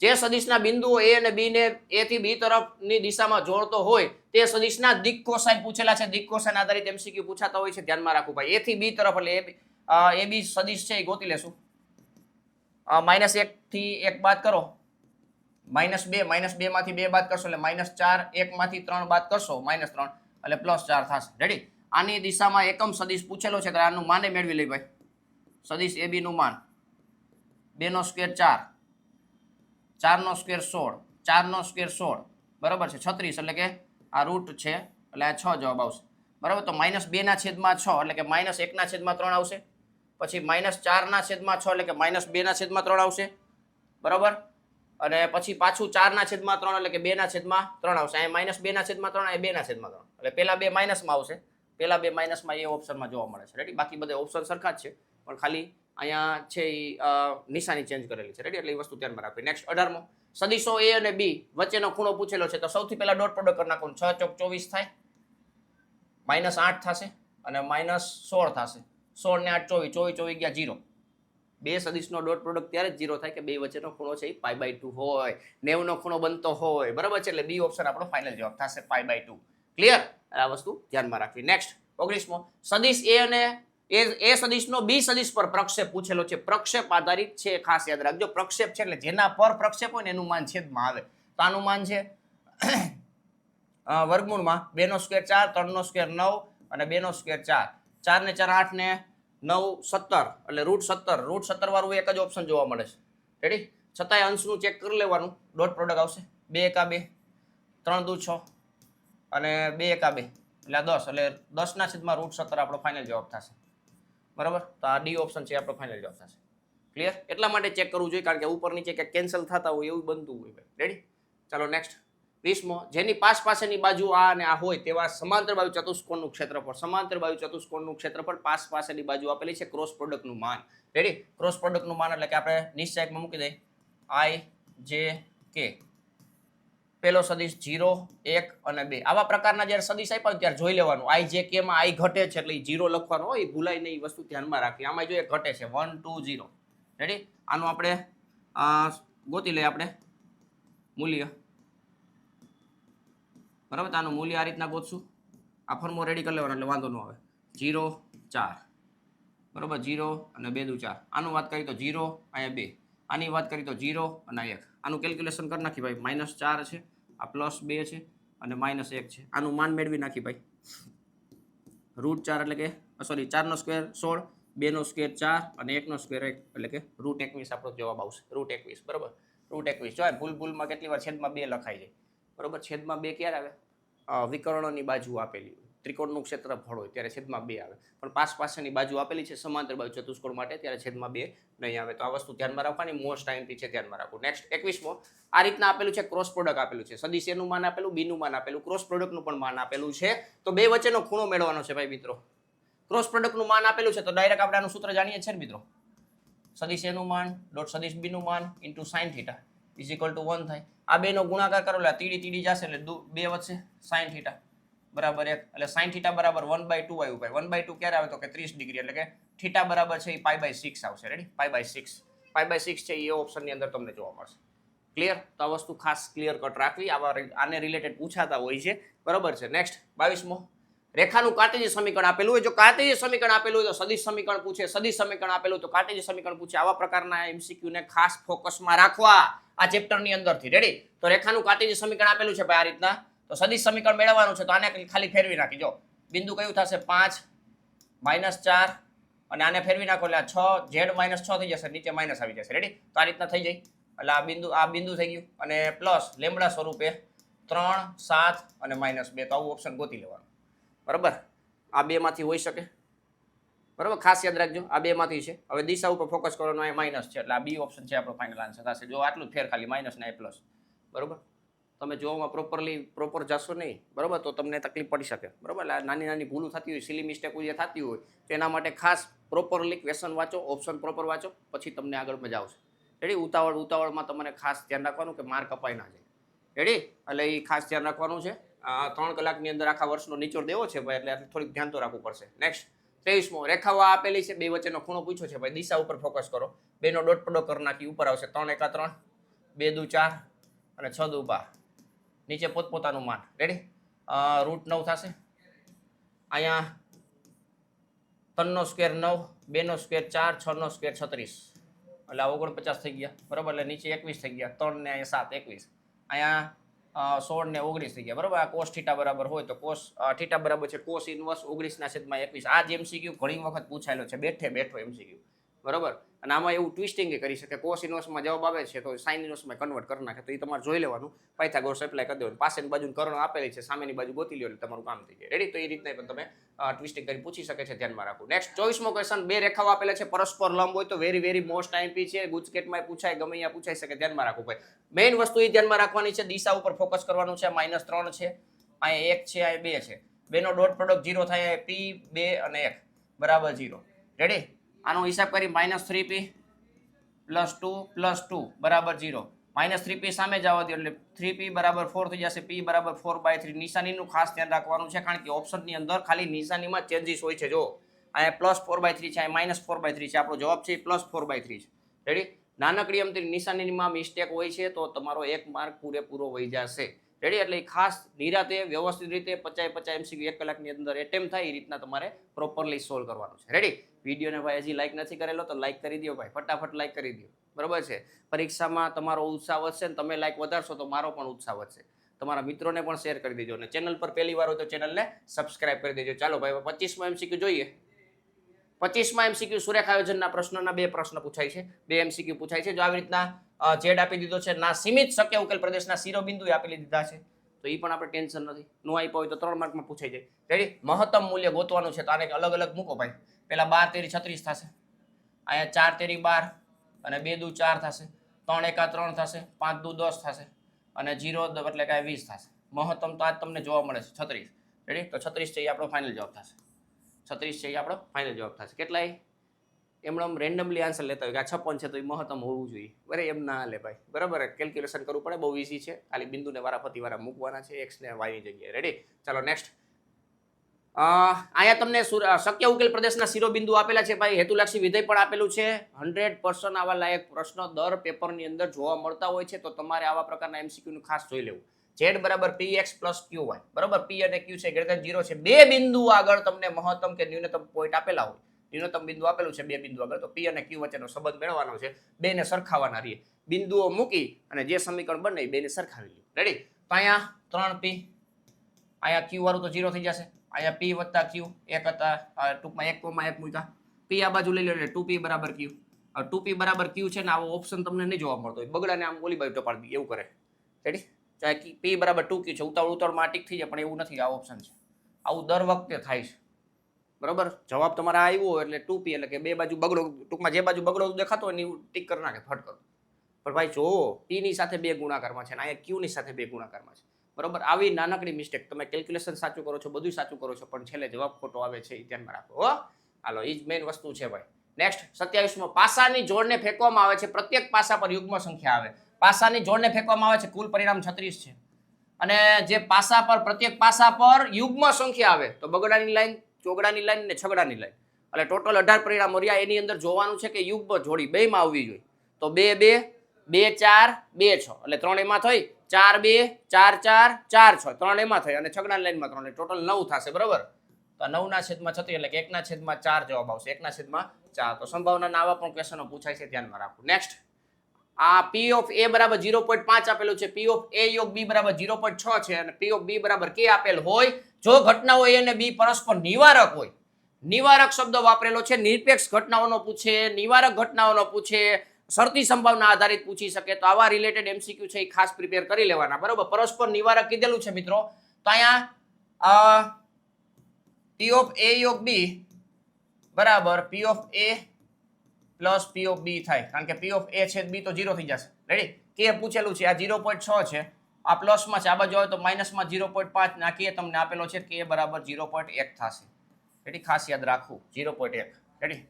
જે સદિશના બિંદુઓ a અને b ને a થી b તરફની દિશામાં જોડતો હોય તે સદિશના દિક કોસાઇન પૂછેલા છે. દિક કોસાઇન આધારિત એમસીક્યુ પૂછાતા હોય છે, ધ્યાનમાં રાખવું ભાઈ. a થી b તરફ એટલે ab સદિશ છે એ ગોતી લેશું. -1 થી 1 બાદ કરો, -2 માંથી 2 બાદ કરશો એટલે -4, 1 માંથી 3 બાદ કરશો -3 એટલે +4 થશે. રેડી? આની દિશામાં એકમ સદિશ પૂછેલો છે તો આનું માને મેળવી લઈ ભાઈ. સદિશ ab નું માન 2 નો સ્ક્વેર 4, 4 નો સ્ક્વેર 16, 4 નો સ્ક્વેર 16, બરાબર છે 36, એટલે કે આ રૂટ છે એટલે આ 6 જવાબ આવશે. બરાબર? તો -2 ના છેદમાં 6 એટલે કે -1 ના છેદમાં 3 આવશે. પછી -4 ના છેદમાં 6 એટલે કે -2 ના છેદમાં 3 આવશે. બરાબર? અને પછી પાછું 4 ના છેદમાં 3 એટલે કે 2 ના છેદમાં 3 આવશે. અહીંયા -2 ના છેદમાં 3, અહીંયા 2 ના છેદમાં 3 એટલે પેલા બે માઇનસમાં આવશે. પેલા બે માઇનસમાં એ ઓપ્શનમાં જોવા મળે છે. રેડી? બાકી બધા ઓપ્શન સરખા જ છે, પણ ખાલી અહીંયા છે એ નિશાની ચેન્જ કરેલી છે. રેડી? એટલે એ વસ્તુ ધ્યાનમાં રાખવી. નેક્સ્ટ, 18મો સદિશો a અને b વચ્ચેનો ખૂણો પૂછેલો છે તો સૌથી પહેલા ડોટ પ્રોડક્ટ કરી નાખો. 6 ચોક 24 થાય, -8 થશે અને -16 થશે. 16 ને 8 24, 24 ગયા 0. બે સદિશનો ડોટ પ્રોડક્ટ ત્યારે જ 0 થાય કે બે વચ્ચેનો ખૂણો છે એ π/2 હોય, 90 નો ખૂણો બનતો હોય. બરાબર છે? એટલે બી ઓપ્શન આપણો ફાઇનલ જવાબ થશે π/2. ક્લિયર? આ વસ્તુ ધ્યાનમાં રાખવી. નેક્સ્ટ, 19મો સદિશ a અને એ સદિશનો b સદિશ પર પ્રક્ષેપ પૂછેલો છે. પ્રક્ષેપ આધારિત છે, ખાસ યાદ રાખજો. પ્રક્ષેપ છે એટલે જેના પર પ્રક્ષેપ હોય ને એનું માન છેદમાં આવે. તો આનું માન છે વર્ગમૂળમાં 2 નો સ્ક્વેર 4, 3 નો સ્ક્વેર 9 અને 2 નો સ્ક્વેર 4. 4 ને 4 8 ને 9 17 એટલે √17 વાળું એક જ ઓપ્શન જોવા મળે છે. રેડી? છતાંય અંશનું ચેક કરી લેવાનું. ડોટ પ્રોડક્ટ આવશે 2 એકા 2, 3 દુ 6 અને 2 એકા 2 એટલે 10 એટલે 10/√17 આપણો ફાઇનલ જવાબ થશે. બરાબર? તો આ ડી ઓપ્શન છે આપણો ફાઇનલ જવાબ થશે. ક્લિયર? એટલા માટે ચેક કરવું જોઈએ કારણ કે ઉપર નીચે કે કેન્સલ થતા હોય એવું બનતું હોય. રેડી? ચાલો નેક્સ્ટ 20મો, જેની પાસેની બાજુ આ અને આ હોય તેવા સમાંતર બાજુ ચતુષ્કોણનું ક્ષેત્રફળ પાસેની બાજુ આપેલી છે. ક્રોસ પ્રોડક્ટનું માન. રેડી? ક્રોસ પ્રોડક્ટનું માન એટલે કે આપણે નિશ્ચયકમાં મૂકી દઈએ i j k. પેલો સદિશ 0 1 અને 2 આવા પ્રકારના જ્યારે સદિશ આપ્યા હોય ત્યારે જોઈ લેવાનું i j k માં i ઘટે છે એટલે 0 લખવાનો હોય, ભૂલાય નહીં, વસ્તુ ધ્યાનમાં રાખવી. આમાં જોઈએ ઘટે છે 1 2 0. રેડી? આનું આપણે ગોતી લઈએ આપણે મૂલ્ય. બરાબર? આનું મૂલ્ય આ રીતના ગોતશું. આ ફોર્મો રેડી કરી લેવાનો એટલે વાંધો ન આવે. 0 4. બરાબર? 0 અને 2 દુ 4. આનું વાત કરી તો 0 અહીંયા 2. આની વાત કરી તો 0 અને 1. આનું કેલ્ક્યુલેશન કરી નાખી ભાઈ. -4 છે, આ +2 છે અને -1 છે. આનું માન મેળવી નાખી ભાઈ. √4 એટલે કે સોરી 4 નો સ્ક્વેર 16, 2 નો સ્ક્વેર 4 અને 1 નો સ્ક્વેર 1 એટલે કે √21 આપણો જવાબ આવશે. √21. બરાબર? √21. જો ભૂલમાં કેટલી વાર છેદમાં 2 લખાઈ જાય. બરાબર? છેદમાં 2 ક્યારે આવે? વિકર્ણોની બાજુ આપેલી હોય, ત્રિકોણનું ક્ષેત્રફળ હોય ત્યારે છેદમાં 2 આવે. પણ પાસેની બાજુ આપેલી છે સમાંતર બાજુ ચતુષ્કોણ માટે ત્યારે છેદમાં 2 નહીં આવે. તો આ વસ્તુ ધ્યાનમાં રાખવાની, મોસ્ટ આઈએમપી છે, ધ્યાનમાં રાખવું. નેક્સ્ટ 21મો, આ રીતના આપેલું છે ક્રોસ પ્રોડક્ટ આપેલું છે. સદિશ એનું માન આપેલું, બી નું માન આપેલું, ક્રોસ પ્રોડક્ટનું પણ માન આપેલું છે. તો બે વચ્ચેનો ખૂણો મેળવવાનો છે ભાઈ મિત્રો. ક્રોસ પ્રોડક્ટનું માન આપેલું છે તો ડાયરેક્ટ આપણે આનું સૂત્ર જાણીએ છીએ ને મિત્રો. સદિશ એનું માન ડોટ સદિશ બી નું માન into sin θ is equal to 1 થાય. આ બેનો ગુણાકાર કરો એટલે તીડી જશે એટલે 2 વધશે sin θ બરાબર 1 એટલે sin θ બરાબર 1/2 આવ્યું ભાઈ. 1/2 ક્યારે આવે તો કે 30 ડિગ્રી એટલે કે θ બરાબર છે એ π/6 આવશે. રેડી? π/6 છે એ ઓપ્શનની અંદર તમને જોવા મળશે. ક્લિયર? તો આ વસ્તુ ખાસ ક્લિયર કટ રાખવી. આને રિલેટેડ પૂછાતા હોય છે. બરાબર છે? નેક્સ્ટ 22મો, રેખાનું કાર્ટેશિયન સમીકરણ આપેલું હોય. જો કાર્ટેશિયન સમીકરણ આપેલું હોય તો સદિશ સમીકરણ પૂછે, સદિશ સમીકરણ આપેલું તો કાર્ટેશિયન સમીકરણ પૂછે. આવા પ્રકારના એમસીક્યુ ને ખાસ ફોકસમાં રાખવા આ ચેપ્ટરની અંદરથી. રેડી? તો રેખાનું કાર્ટેશિયન સમીકરણ આપેલું છે ભાઈ આ રીતના. તો સદિશ સમીકરણ મેળવવાનું છે તો આને ખાલી ફેરવી નાખી. જો બિંદુ કયું થશે 5 -4 અને આને ફેરવી નાખો એટલે 6 z -6 થઈ જશે, નીચે માઇનસ આવી જશે. રેડી? તો આ રીતના થઈ જાય એટલે આ બિંદુ થઈ ગયું અને પ્લસ લેમ્બડા સ્વરૂપે 3 7 અને -2. તો આવું ઓપ્શન ગોતી લેવાનું. બરાબર? આ બે માંથી હોઈ શકે. બરાબર? ખાસ યાદ રાખજો આ બે માંથી છે. હવે દિશા ઉપર ફોકસ કરવાનો, અહીંયા માઇનસ છે એટલે આ બી ઓપ્શન છે આપણો ફાઇનલ આન્સર થશે. જો આટલું ફેર ખાલી માઇનસ ને આ પ્લસ. બરાબર? તમે જોવામાં પ્રોપર જશો નહીં, બરાબર, તો તમને તકલીફ પડી શકે. બરાબર? એટલે નાની ભૂલું થતી હોય, સિલી મિસ્ટેક જે થતી હોય તેના માટે ખાસ પ્રોપરલી ક્વેશ્ચન વાંચો, ઓપ્શન પ્રોપર વાંચો, પછી તમને આગળ મજા આવશે. રેડી? ઉતાવળમાં તમારે ખાસ ધ્યાન રાખવાનું કે માર્ક કપાઈ ના જાય. રેડી? એટલે એ ખાસ ધ્યાન રાખવાનું છે. 3 કલાકની અંદર આખા વર્ષનો નિચોડ દેવો છે ભાઈ, એટલે થોડીક ધ્યાન તો રાખવું પડશે. નેક્સ્ટ 23મો, રેખાઓ આપેલી છે, બે વચ્ચેનો ખૂણો પૂછ્યો છે ભાઈ. દિશા ઉપર ફોકસ કરો. બેનો ડોટ પ્રોડક્ટ કરી નાખી. ઉપર આવશે 3 એકા 3, 2 દુ 4 અને 6 દુ 12. નીચે પોતપોતાનું માન. રેડી? √9 થશે. અહીંયા 3 નો સ્ક્વેર 9, 2 નો સ્ક્વેર 4, 6 નો સ્ક્વેર 36 એટલે 49 થઈ ગયા. બરાબર? એટલે નીચે 21 થઈ ગયા. 3 ને અહીંયા 7 21. અહીંયા 16 ને 19 થઈ ગયા. બરાબર? આ cos θ બરાબર હોય તો cos θ બરાબર છે cos ઇન્વર્સ 19/21. આ જ એમસીક્યુ ઘણી વખત પૂછાયેલો છે, બેઠો એમસીક્યુ. બરાબર? અને આમાં એવું ટ્વિસ્ટિંગ કરી શકે, cos ઇન્વર્સમાં જવાબ આવે છે તો sin ઇન્વર્સમાં કન્વર્ટ કરી નાખે. તો એ તમારે જોઈ લેવાનું. પાયથાગોરસ એપ્લાય કરી દેવાનું. પાસેની બાજુ કર્ણ આપેલી છે, સામેની બાજુ ગોતી લ્યો એટલે તમારું કામ થઈ જાય. રેડી? તો એ રીતના પણ તમે ટ્વિસ્ટિંગ કરી પૂછી શકે છે, ધ્યાનમાં રાખવું. નેક્સ્ટ 24મો ક્વેશ્ચન, બે રેખાઓ આપેલા છે પરસ્પર લંબ હોય તો વેરી મોસ્ટ આઈએમપી છે. ગુજકેટમાં પૂછાય, ગમે અહીંયા પૂછાઈ શકે, ધ્યાનમાં રાખવું ભાઈ. મેઇન વસ્તુ એ ધ્યાનમાં રાખવાની છે, દિશા ઉપર ફોકસ કરવાનું છે. -3 છે, અહીંયા 1 છે, અહીંયા 2 છે. બેનો ડોટ પ્રોડક્ટ 0 થાય. p 2 અને 1 બરાબર 0. રેડી? આનો હિસાબ કરી -3p + 2 + 2 બરાબર 0. -3p સામે જવા દો એટલે 3p બરાબર 4 થઈ જશે. p બરાબર 4/3. નિશાનીનું ખાસ ધ્યાન રાખવાનું છે કારણ કે ઓપ્શનની અંદર ખાલી નિશાનીમાં ચેન્જીસ હોય છે. જો અહીંયા +4/3 છે, અહીંયા -4/3 છે. આપણો જવાબ છે +4/3 છે. રેડી? નાનકડી અમથી નિશાનીમાં મિસ્ટેક હોય છે તો તમારો 1 માર્ક પૂરેપૂરો વહી જશે. રેડી? એટલે ખાસ નિરાતે વ્યવસ્થિત રીતે 50 એમસીક્યુ 1 કલાકની અંદર એટેમ્પ થાય એ રીતના તમારે પ્રોપરલી સોલ્વ કરવાનું છે. રેડી? વિડીયોને ભાઈ હજી લાઈક નથી કરેલો તો લાઈક કરી દો ભાઈ, ફટાફટ લાઈક કરી દો. બરાબર છે? પરીક્ષામાં તમારો ઉત્સાહ વધશે ને તમે લાઈક વધારશો તો મારો પણ ઉત્સાહ વધશે. તમારા મિત્રોને પણ શેર કરી દેજો અને ચેનલ પર પહેલી વાર હોય તો ચેનલને સબસ્ક્રાઇબ કરી દેજો. ચાલો ભાઈ 25મો એમસીક્યુ જોઈએ. 25માં MCQ સુરેખ આયોજનના પ્રશ્નોના 2 પ્રશ્ન પૂછાય છે, 2 MCQ પૂછાય છે. જો આવી રીતના ઝેડ આપી દીધો છે, ના સીમિત શક્ય ઉકેલ પ્રદેશના શિરોબિંદુ આપી દીધા છે, તો એ પણ આપણે ટેન્શન નથી. નો આપ્યો હોય તો 3 માર્કમાં પૂછાઈ જાય. રેડી? મહત્તમ મૂલ્ય ગોતવાનું છે, તો આને અલગ અલગ મૂકો ભાઈ. પેલા 12 તેરી 36 થશે, અહીંયા 4 તેરી 12 અને 2 દુ 4 થશે, 3 એકા 3 થશે, 5 દુ 10 થશે અને 0 એટલે કે 20 થશે. મહત્તમ તો આજ તમને જોવા મળે છે 36. રેડી? તો 36 છે એ આપણો ફાઇનલ જવાબ થશે. 36 છે એ આપણો ફાઇનલ જવાબ થશે. કેટલાય એમણે રેન્ડમલી આન્સર લેતા હોય કે આ 56 છે તો એ મહત્તમ હોવું જોઈએ. બરાબર? એમ ના લે ભાઈ. બરાબર? કેલ્ક્યુલેશન કરવું પડે, બહુ ઈઝી છે. ખાલી બિંદુને વારાફરતી વારા મૂકવાના છે x ને y ની જગ્યાએ. રેડી? ચાલો નેક્સ્ટ. અહીંયા તમને શક્ય ઉકેલ પ્રદેશના શિરોબિંદુ આપેલા છે ભાઈ. હેતુલક્ષી વિધેય પણ આપેલું છે. 100% આવા લાયક પ્રશ્નો દર પેપરની અંદર જોવા મળતા હોય છે, તો તમારે આવા પ્રકારના MCQ નું ખાસ જોઈ લેવું. z બરાબર px પ્લસ qy. બરાબર? p અને q છે ગ્રેટર 0 છે. બે બિંદુ આગળ તમને મહત્તમ કે ન્યૂનતમ પોઈન્ટ આપેલા હોય, ન્યૂનતમ બિંદુ આપેલું છે બે બિંદુ આગળ, તો p અને q વચ્ચેનો સંબંધ મેળવવાનો છે. બેને સરખાવવાના રહીએ. બિંદુઓ મૂકી અને જે સમીકરણ બને એ બેને સરખાવી લો. રેડી? તો અહીંયા 3p, અહીંયા q વાળું તો 0 થઈ જશે. અહીંયા p વત્તા q, એક હતા ટૂંકમાં 1,1 મૂક્યા. p આ બાજુ લઈ લો એટલે 2p બરાબર q. 2p બરાબર q છે ને આવો ઓપ્શન તમને નહીં જોવા મળતો હોય. બગડાને આમ ઓલી બાજુ ટપાડી દે એવું કરે. રેડી? ચાહે p બરાબર 2q છે, ઉતાવળમાં ટીક થઈ જાય, પણ એવું નથી. આ ઓપ્શન છે. આવું દર વખતે થાય છે. બરાબર? જવાબ તમારા આવ્યો હોય એટલે 2p એટલે કે બે બાજુ બગડો, ટૂંકમાં જે બાજુ બગડો દેખાતો હોય ને એવું ટીક કરી નાખે ફટ કરો. પણ ભાઈ જો p ની સાથે 2 ગુણાકારમાં છે અને અહીંયા q ની સાથે 2 ગુણાકારમાં છે. બરોબર? આવી નાનકડી મિસ્ટેક, તમે કેલ્ક્યુલેશન સાચું કરો છો, બધું સાચું કરો છો, પણ છેલ્લે જવાબ ખોટો આવે છે, એ ધ્યાનમાં રાખો. હો, હાલો, એ જ મેઇન વસ્તુ છે ભાઈ. નેક્સ્ટ 27માં, પાસાની જોડને ફેંકવામાં આવે છે, પ્રત્યેક પાસા પર યુગ્મ સંખ્યા આવે. પાસાની જોડને ફેંકવામાં આવે છે, કુલ પરિણામ 36 છે. અને જે પાસા પર, પ્રત્યેક પાસા પર યુગ્મ સંખ્યા આવે, તો બગડાની લાઈન, ચોગડાની લાઈન ને છગડાની લાઈન, એટલે ટોટલ 18 પરિણામો રહ્યા. એની અંદર જોવાનું છે કે યુગ્મ જોડી બેમાં આવવી જોઈએ. તો 2 2 2 4 2 6 એટલે 3 એમાં થઈ, 4 2 4 4 4 6 3 એમાં થઈ અને છગડાની લાઈનમાં 3 ટોટલ 9 થશે. બરોબર? તો 9/36 એટલે કે 1/4 જવાબ આવશે. 1/4. તો સંભાવનાના આવા પણ ક્વેશ્ચનો પૂછાય છે, ધ્યાનમાં રાખવું. નેક્સ્ટ, આ p ઓફ a બરાબર 0.5 આપેલું છે, p ઓફ a યોગ b બરાબર 0.6 છે અને p ઓફ b બરાબર k આપેલ હોય, જો ઘટનાઓ a અને b પરસ્પર નિવારક હોય. નિવારક શબ્દ વાપરેલો છે. નિરપેક્ષ ઘટનાઓનો પૂછે, નિવારક ઘટનાઓનો પૂછે, શરતી સંભાવના આધારિત પૂછી શકે, તો આવા રિલેટેડ MCQ છે એ ખાસ પ્રિપેર કરી લેવાના. બરોબર? પરસ્પર નિવારક કીધેલું છે મિત્રો, તો અહીંયા p ઓફ a યોગ b બરાબર p of a plus p of b થાય, કારણ કે p ઓફ a છેદ b તો 0 થઈ જશે. રેડી? કે પૂછેલું છે, આ 0.6 છે, આ પ્લસમાં છે, આ બાજુ આવે તો માઇનસમાં 0.5 ના કે તમને આપેલો છે કે બરાબર 0.1 થશે. રેડી? ખાસ યાદ રાખવું 0.1. રેડી?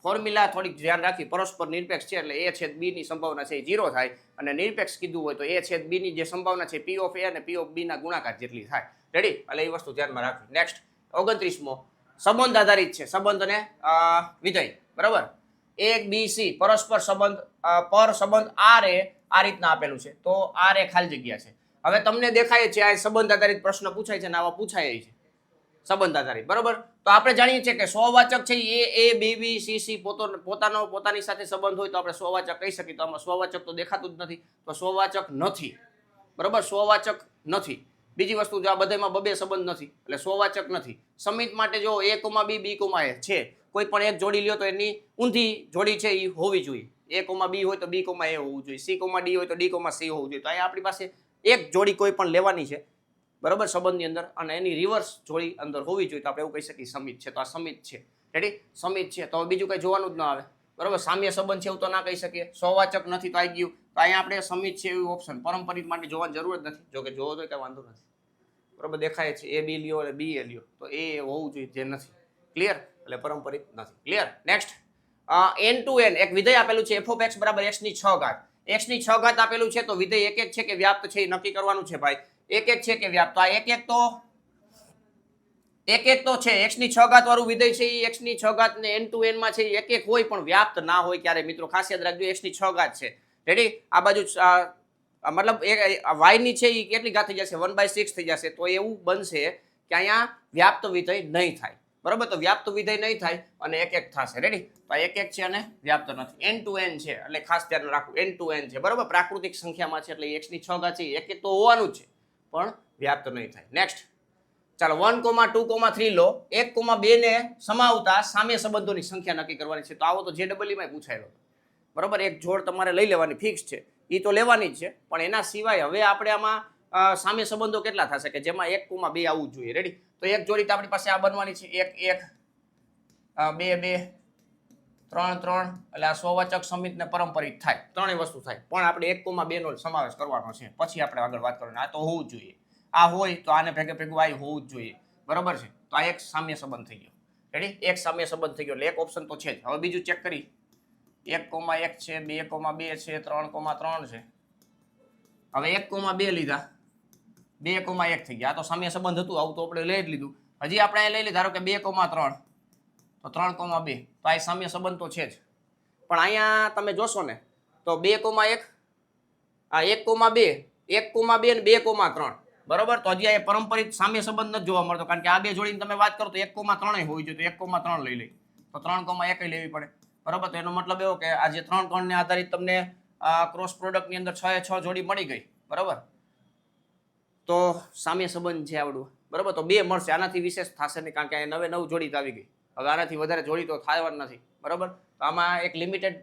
ફોર્મ્યુલા થોડીક ધ્યાન રાખી. પરસ્પર નિરપેક્ષ છે એટલે a છેદ b ની સંભાવના છે એ 0 થાય, અને નિરપેક્ષ કીધું હોય તો a છેદ b ની જે સંભાવના છે p ઓફ a અને p ઓફ b ના ગુણાકાર જેટલી થાય. રેડી? એટલે એ વસ્તુ ધ્યાનમાં રાખવી. નેક્સ્ટ 29મો, સંબંધ આધારિત છે, સંબંધ અને વિધેય. બરાબર? a b c પરસ્પર સંબંધ, પર સંબંધ r એ આ રીતના આપેલું છે, તો r એ ખાલી જગ્યા છે. હવે તમને દેખાય છે આ સંબંધ આધારિત પ્રશ્ન પૂછાય છે અને આવા પૂછાય છે સંબંધ આધારિત. બરોબર? તો આપણે જાણીએ છીએ કે સ્વવાચક છે એ b b c c પોતાની સાથે સંબંધ હોય તો આપણે સ્વવાચક કહી શકીએ. તો આમાં સ્વવાચક તો દેખાતું જ નથી, તો સ્વવાચક નથી. બરોબર? સ્વવાચક નથી. બીજી વસ્તુ, જો આ બધામાં બબે સંબંધ નથી એટલે સ્વવાચક નથી. સમિત માટે જો a, b, b, a છે, કોઈ પણ એક જોડી લ્યો તો એની ઊંધી જોડી છે એ હોવી જોઈએ. a, b હોય તો b, a હોવું જોઈએ, c, d હોય તો d, c હોવું જોઈએ. તો અહીંયા આપણી પાસે એક જોડી કોઈ પણ લેવાની છે, બરોબર, સંબંધની અંદર, અને એની રિવર્સ જોડી અંદર હોવી જોઈએ, તો આપણે એવું કહી શકીએ સમિત છે. તો આ સમિત છે. રેડી? સમિત છે. તો બીજું કઈ જોવાનું જ ના આવે. બરોબર? સામ્ય સંબંધ છે એવું તો ના કહી શકીએ. સ્વવાચક નથી તો આવી ગયું. તો અહીંયા આપણે સમિત છે એવું ઓપ્શન, પરંપરિત માટે જોવાની જરૂર જ નથી. જો કે જોવો તો કઈ વાંધો નથી. બરોબર? દેખાય છે a b લ્યો અને b a લ્યો, તો એ હોવું જોઈએ, જે નથી. ક્લિયર? એટલે પરંપરિત નથી. Clear? Next, n to n એક વિધેય આપેલું છે, f of x બરાબર x ની 6 ઘાત. x ની 6 ઘાત આપેલું છે, તો વિધેય એક છે કે વ્યાપ્ત છે એ નક્કી કરવાનું છે ભાઈ. એક છે કે વ્યાપ્ત. તો આ એક તો છે, x ની 6 ઘાત વાળું વિધેય છે એ x ની 6 ઘાત ને n to n માં છે એક હોય, પણ વ્યાપ્ત ના હોય ક્યારે. મિત્રો ખાસ યાદ રાખજો, x ની 6 ઘાત છે. રેડી? આ બાજુ મતલબ y ની છે એ કેટલી ઘાત થઈ જશે? 1/6 થઈ જશે. તો એવું બનશે કે અહીંયા વ્યાપ્ત વિધેય નહીં થાય. બરોબર? તો વ્યાપ્ત વિધેય નહીં થાય અને એક થશે. રેડી? તો એક છે અને વ્યાપ્ત નથી. n to n છે એટલે ખાસ ધ્યાન રાખવું, n to n છે. બરોબર? પ્રાકૃતિક સંખ્યામાં છે એટલે x ની 6 ઘાત છે એક તો હોવાનું જ છે, પણ વ્યાપ્ત નહીં થાય. નેક્સ્ટ, ચાલો 1,2,3 લો 1,2 ને સમાવતા સામ્ય સંબંધોની સંખ્યા નક્કી કરવાની છે. તો આવો તો JEE માં પૂછાયેલો બરોબર. એક જોડ તમારે લઈ લેવાની ફિક્સ છે, એ તો લેવાની જ છે, પણ એના સિવાય હવે આપણે આમાં સામ્ય સંબંધો કેટલા થશે કે જેમાં 1,2 આવવું જોઈએ. રેડી? તો એક જોડી તો આપણી પાસે આ બનવાની છે 1 1 2 2 3 3 એટલે આ સ્વવાચક સમિત ને પરંપરિત થાય, ત્રણેય વસ્તુ થાય, પણ આપણે 1,2 નો સમાવેશ કરવાનો છે, પછી આપણે આગળ વાત કરવાની. આ તો હોવું જ જોઈએ, આ હોય તો આને ભેગું આ હોવું જ જોઈએ બરોબર છે. તો આ એક સામ્ય સંબંધ થઈ ગયો. રેડી? એક સામ્ય સંબંધ થઈ ગયો એટલે એક ઓપ્શન તો છે જ. હવે બીજું ચેક કરી 1,1 છે 2,2 છે 3,3 છે. હવે 1,2 લીધા 2,1 થઈ ગયા. આ તો સામ્ય સંબંધ હતું, આવું તો આપણે લઈ જ લીધું. હજી આપણે અહીં લઈ લીધા ધારો કે 2,3 તો 3,2 તો આ સામ્ય સંબંધ તો છે જ, પણ અહીંયા તમે જોશો ને તો 2,1 આ 1,2 1,2 ને 2,3 બરોબર. તો હજી આ પરંપરિત સામ્ય સંબંધ નથી જોવા મળતો, કારણ કે આ બે જોડીને તમે વાત કરો તો 1,3 હોવી જોઈએ, તો 1,3 લઈ લઈ તો 3,1 લેવી પડે બરોબર. તો એનો મતલબ એવો કે આ જે 3 ને આધારિત તમને ક્રોસ પ્રોડક્ટની અંદર 6 એ 6 જોડી મળી ગઈ બરોબર. તો સામ્ય સંબંધ છે આવડું બરોબર. તો 2 મળશે, આનાથી વિશેષ થશે નહીં, કારણ કે આ 9 જોડી આવી ગઈ. હવે આનાથી વધારે જોડી તો થવાની નથી બરોબર. તો આમાં એક લિમિટેડ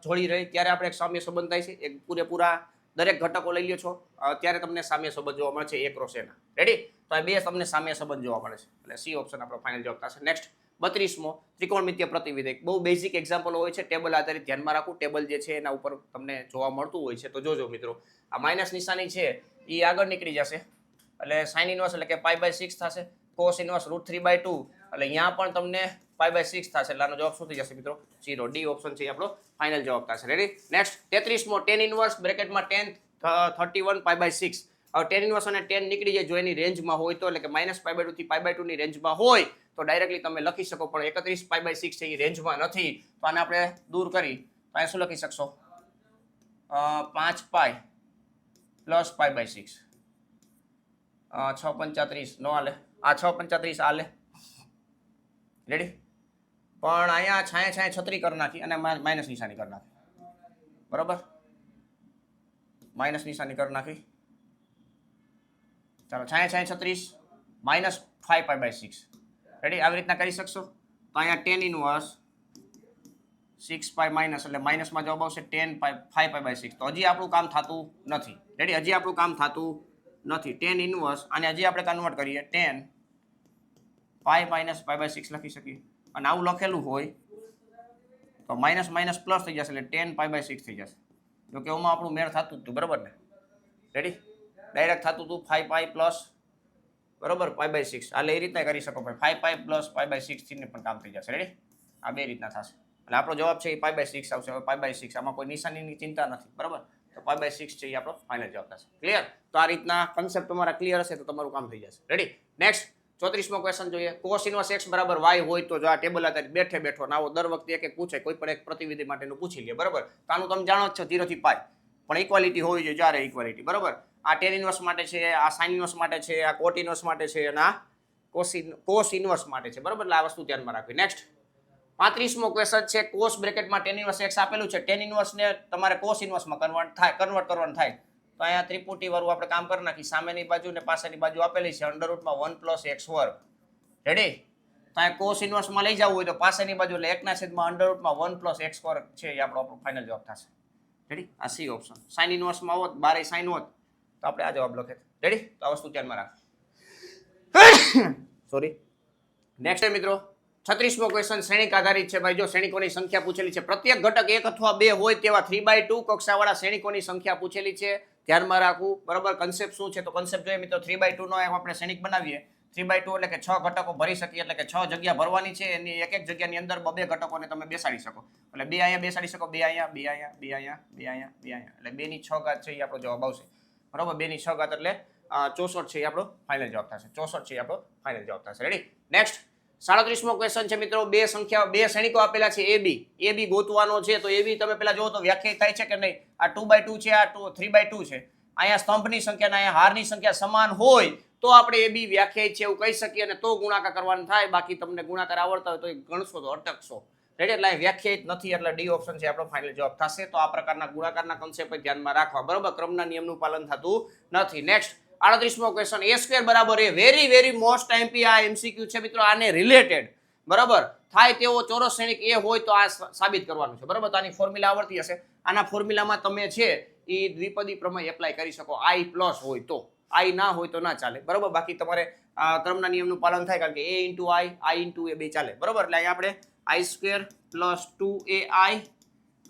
જોડી રહી ત્યારે આપણે એક સામ્ય સંબંધ થાય છે. એક પૂરેપૂરા દરેક ઘટકો લઈ લ્યો છો ત્યારે તમને સામ્ય સંબંધ જોવા મળે છે એ ક્રોસ એના. રેડી? તો આ 2 તમને સામ્ય સંબંધ જોવા મળે છે, એટલે સી ઓપ્શન આપણો ફાઇનલ જવાબ થશે. નેક્સ્ટ 32મો ત્રિકોણમિતીય પ્રતિવિધેય. બહુ બેઝિક એક્ઝામ્પલ હોય છે, ટેબલ આધારિત ધ્યાનમાં રાખવું. ટેબલ જે છે એના ઉપર તમને જોવા મળતું હોય છે, તો જોજો મિત્રો. આ માઇનસ નિશાની છે એ આગળ નીકળી જશે, એટલે સાઇન ઇનવર્સ એટલે કે π/6 થશે. કોસ ઇનવર્સ √3/2 એટલે અહીંયા પણ તમને π/6 થશે, એટલે આનો જવાબ શું થઈ જશે મિત્રો? 0. ડી ઓપ્શન છે આપણો ફાઇનલ જવાબ થશે. રેડી? નેક્સ્ટ 33મો tan ઇનવર્સ બ્રેકેટમાં tan 31 π/6. હવે tan ઇનવર્સ અને tan નીકળી જાય જો એની રેન્જમાં હોય તો, એટલે કે -π/2 થી π/2 ની રેન્જમાં હોય તો ડાયરેક્ટલી તમે લખી શકો, પણ 31 π/6 છે એ રેન્જમાં નથી, તો આને આપણે દૂર કરી તો અહીંયા શું લખી શકશો? 5π + π/6 6,35 નો હાલે, આ 6,35 હાલે. રેડી? પણ અહીંયા છાંયે છત્રી કરી નાખી અને માઇનસ નિશાની કરી નાખી બરોબર. માઇનસ નિશાની કરી નાખી. ચાલો છાંયે 36 -5π/6. રેડી? આવી રીતના કરી શકશો. તો અહીંયા tan ઇનવર્સ 6π માઇનસ એટલે માઇનસમાં જવાબ આવશે 5π/6. તો હજી આપણું કામ થતું નથી. રેડી? હજી આપણું કામ થતું નથી. tan ઇનવર્સ અને હજી આપણે કન્વર્ટ કરીએ tan π - π/6 લખી શકીએ, અને આવું લખેલું હોય તો માઇનસ પ્લસ થઈ જશે, એટલે tan π/6 થઈ જશે. જો કે ઓમાં આપણું મેળ થતું જ હતું બરોબર ને? રેડી? ડાયરેક્ટ થતું હતું 5π પ્લસ બરોબર π/6. એટલે એ રીતના કરી શકો ભાઈ, 5π + π/6 થી પણ કામ થઈ જશે. રેડી? આ બે રીતના થશે, એટલે આપણો જવાબ છે એ π/6 આવશે. હવે π/6 આમાં કોઈ નિશાનીની ચિંતા નથી બરોબર. તો π/6 છે એ આપણો ફાઇનલ જવાબ થશે. ક્લિયર? તો આ રીતના કન્સેપ્ટ તમારા ક્લિયર હશે તો તમારું કામ થઈ જશે. રેડી? નેક્સ્ટ 34મો ક્વેશ્ચન જોઈએ. cos ઇનવર્સ x = y હોય તો જો આ ટેબલ આધારિત બેઠે આવો દર વખતે એક પૂછે, કોઈ પણ એક પ્રતિવિધિ માટેનું પૂછી લે બરોબર. તો આનું તમે જાણો જ છો 0 થી π, પણ ઇક્વાલિટી હોવી જોઈએ, જ્યારે ઇક્વાલિટી બરોબર. આ tan ઇનવર્સ માટે છે, આ sin ઇનવર્સ માટે છે, આ cot ઇનવર્સ માટે છે, અને આ cos ઇનવર્સ માટે છે બરોબર. એટલે આ વસ્તુ ધ્યાનમાં રાખવી. નેક્સ્ટ 35મો ક્વેશ્ચન છે. cos બ્રેકેટમાં tan ઇનવર્સ x આપેલું છે, tan ઇનવર્સ ને તમારે cos ઇનવર્સમાં કન્વર્ટ કરવાનું થાય. તો અહીંયા ત્રિપુટી વાળું આપણે કામ કરી નાખી. સામેની બાજુ ને પાછળની બાજુ આપેલી છે √1 + x². રેડી? તો અહીંયા cos ઇનવર્સમાં લઈ જવું હોય તો પાછળની બાજુ એટલે 1/√1 + x² છે એ આપણો ફાઇનલ જવાબ થશે. રેડી? આ સી ઓપ્શન. sin ઇનવર્સમાં હોત, બારે sin હોત તો આપણે આ જવાબ લખે. રેડી? તો આ વસ્તુ ધ્યાનમાં રાખ. સોરી. નેક્સ્ટ મિત્રો 36મો ક્વેશ્ચન શ્રેણિક આધારિત છે ભાઈ. જો શ્રેણિકોની સંખ્યા પૂછેલી છે, પ્રત્યેક ઘટક 1 અથવા 2 હોય તેવા 3/2 કક્ષાવાળા શ્રેણિકોની સંખ્યા પૂછેલી છે. ધ્યાનમાં રાખવું બરોબર. કન્સેપ્ટ શું છે તો કન્સેપ્ટ જોઈએ મિત્રો. 3/2 નો આપણે શ્રેણિક બનાવીએ. 3/2 એટલે કે 6 ઘટકો ભરી શકીએ, એટલે કે 6 જગ્યા ભરવાની છે. એની એક જગ્યાની અંદર 2 ઘટકોને તમે બેસાડી શકો, એટલે 2 અહીંયા બેસાડી શકો, 2 અહીંયા, 2 અહીંયા, 2 અહીંયા, 2 અહીંયા, 2 અહીંયા, એટલે 2 ની 6 ઘાત છે એ આપણો જવાબ આવશે બરોબર. 2 ની 6 ઘાત એટલે 64 છે એ આપણો ફાઇનલ જવાબ થશે. 64 છે એ આપણો ફાઇનલ જવાબ થશે. રેડી? નેક્સ્ટ 37મો ક્વેશ્ચન છે મિત્રો. બે શ્રેણિકો આપેલા છે AB ગોતવાનો છે. તો AB તમે પેલા જોવો તો વ્યાખ્યાયિત થાય છે કે નહીં? આ 2/2 છે, આ 3/2 છે. અહીંયા સ્તંભની સંખ્યા અને અહીંયા હારની સંખ્યા સમાન હોય તો આપણે AB વ્યાખ્યાયિત છે એવું કહી શકીએ, અને તો ગુણાકાર કરવાનું થાય. બાકી તમને ગુણાકાર આવડતા હોય તો ગણશો તો અટકશો. રેડી? એટલે વ્યાખ્યાયિત નથી, એટલે ડી ઓપ્શન છે આપણો ફાઇનલ જવાબ થશે. તો આ પ્રકારના ગુણાકારના કન્સેપ્ટ ધ્યાનમાં રાખવા બરોબર. ક્રમના નિયમનું પાલન થતું નથી. નેક્સ્ટ 38મો ક્વેશ્ચન a સ્ક્વેર બરાબર a very very most IMP આ એમસીક્યુ છે મિત્રો આને રિલેટેડ બરાબર થાય તેવો ચોરસ શ્રેણિક a હોય તો આ સાબિત કરવાનું છે બરાબર. તો આની ફોર્મ્યુલા આવડતી હશે. આના ફોર્મ્યુલામાં તમે છે એ દ્વિપદી પ્રમેય એપ્લાય કરી શકો i પ્લસ હોય તો, i ના હોય તો ના ચાલે બરાબર. બાકી તમારે ક્રમના નિયમનું પાલન થાય કારણ કે a into i into a બે ચાલે બરાબર. એટલે અહીંયા આપણે i સ્ક્વેર પ્લસ 2ai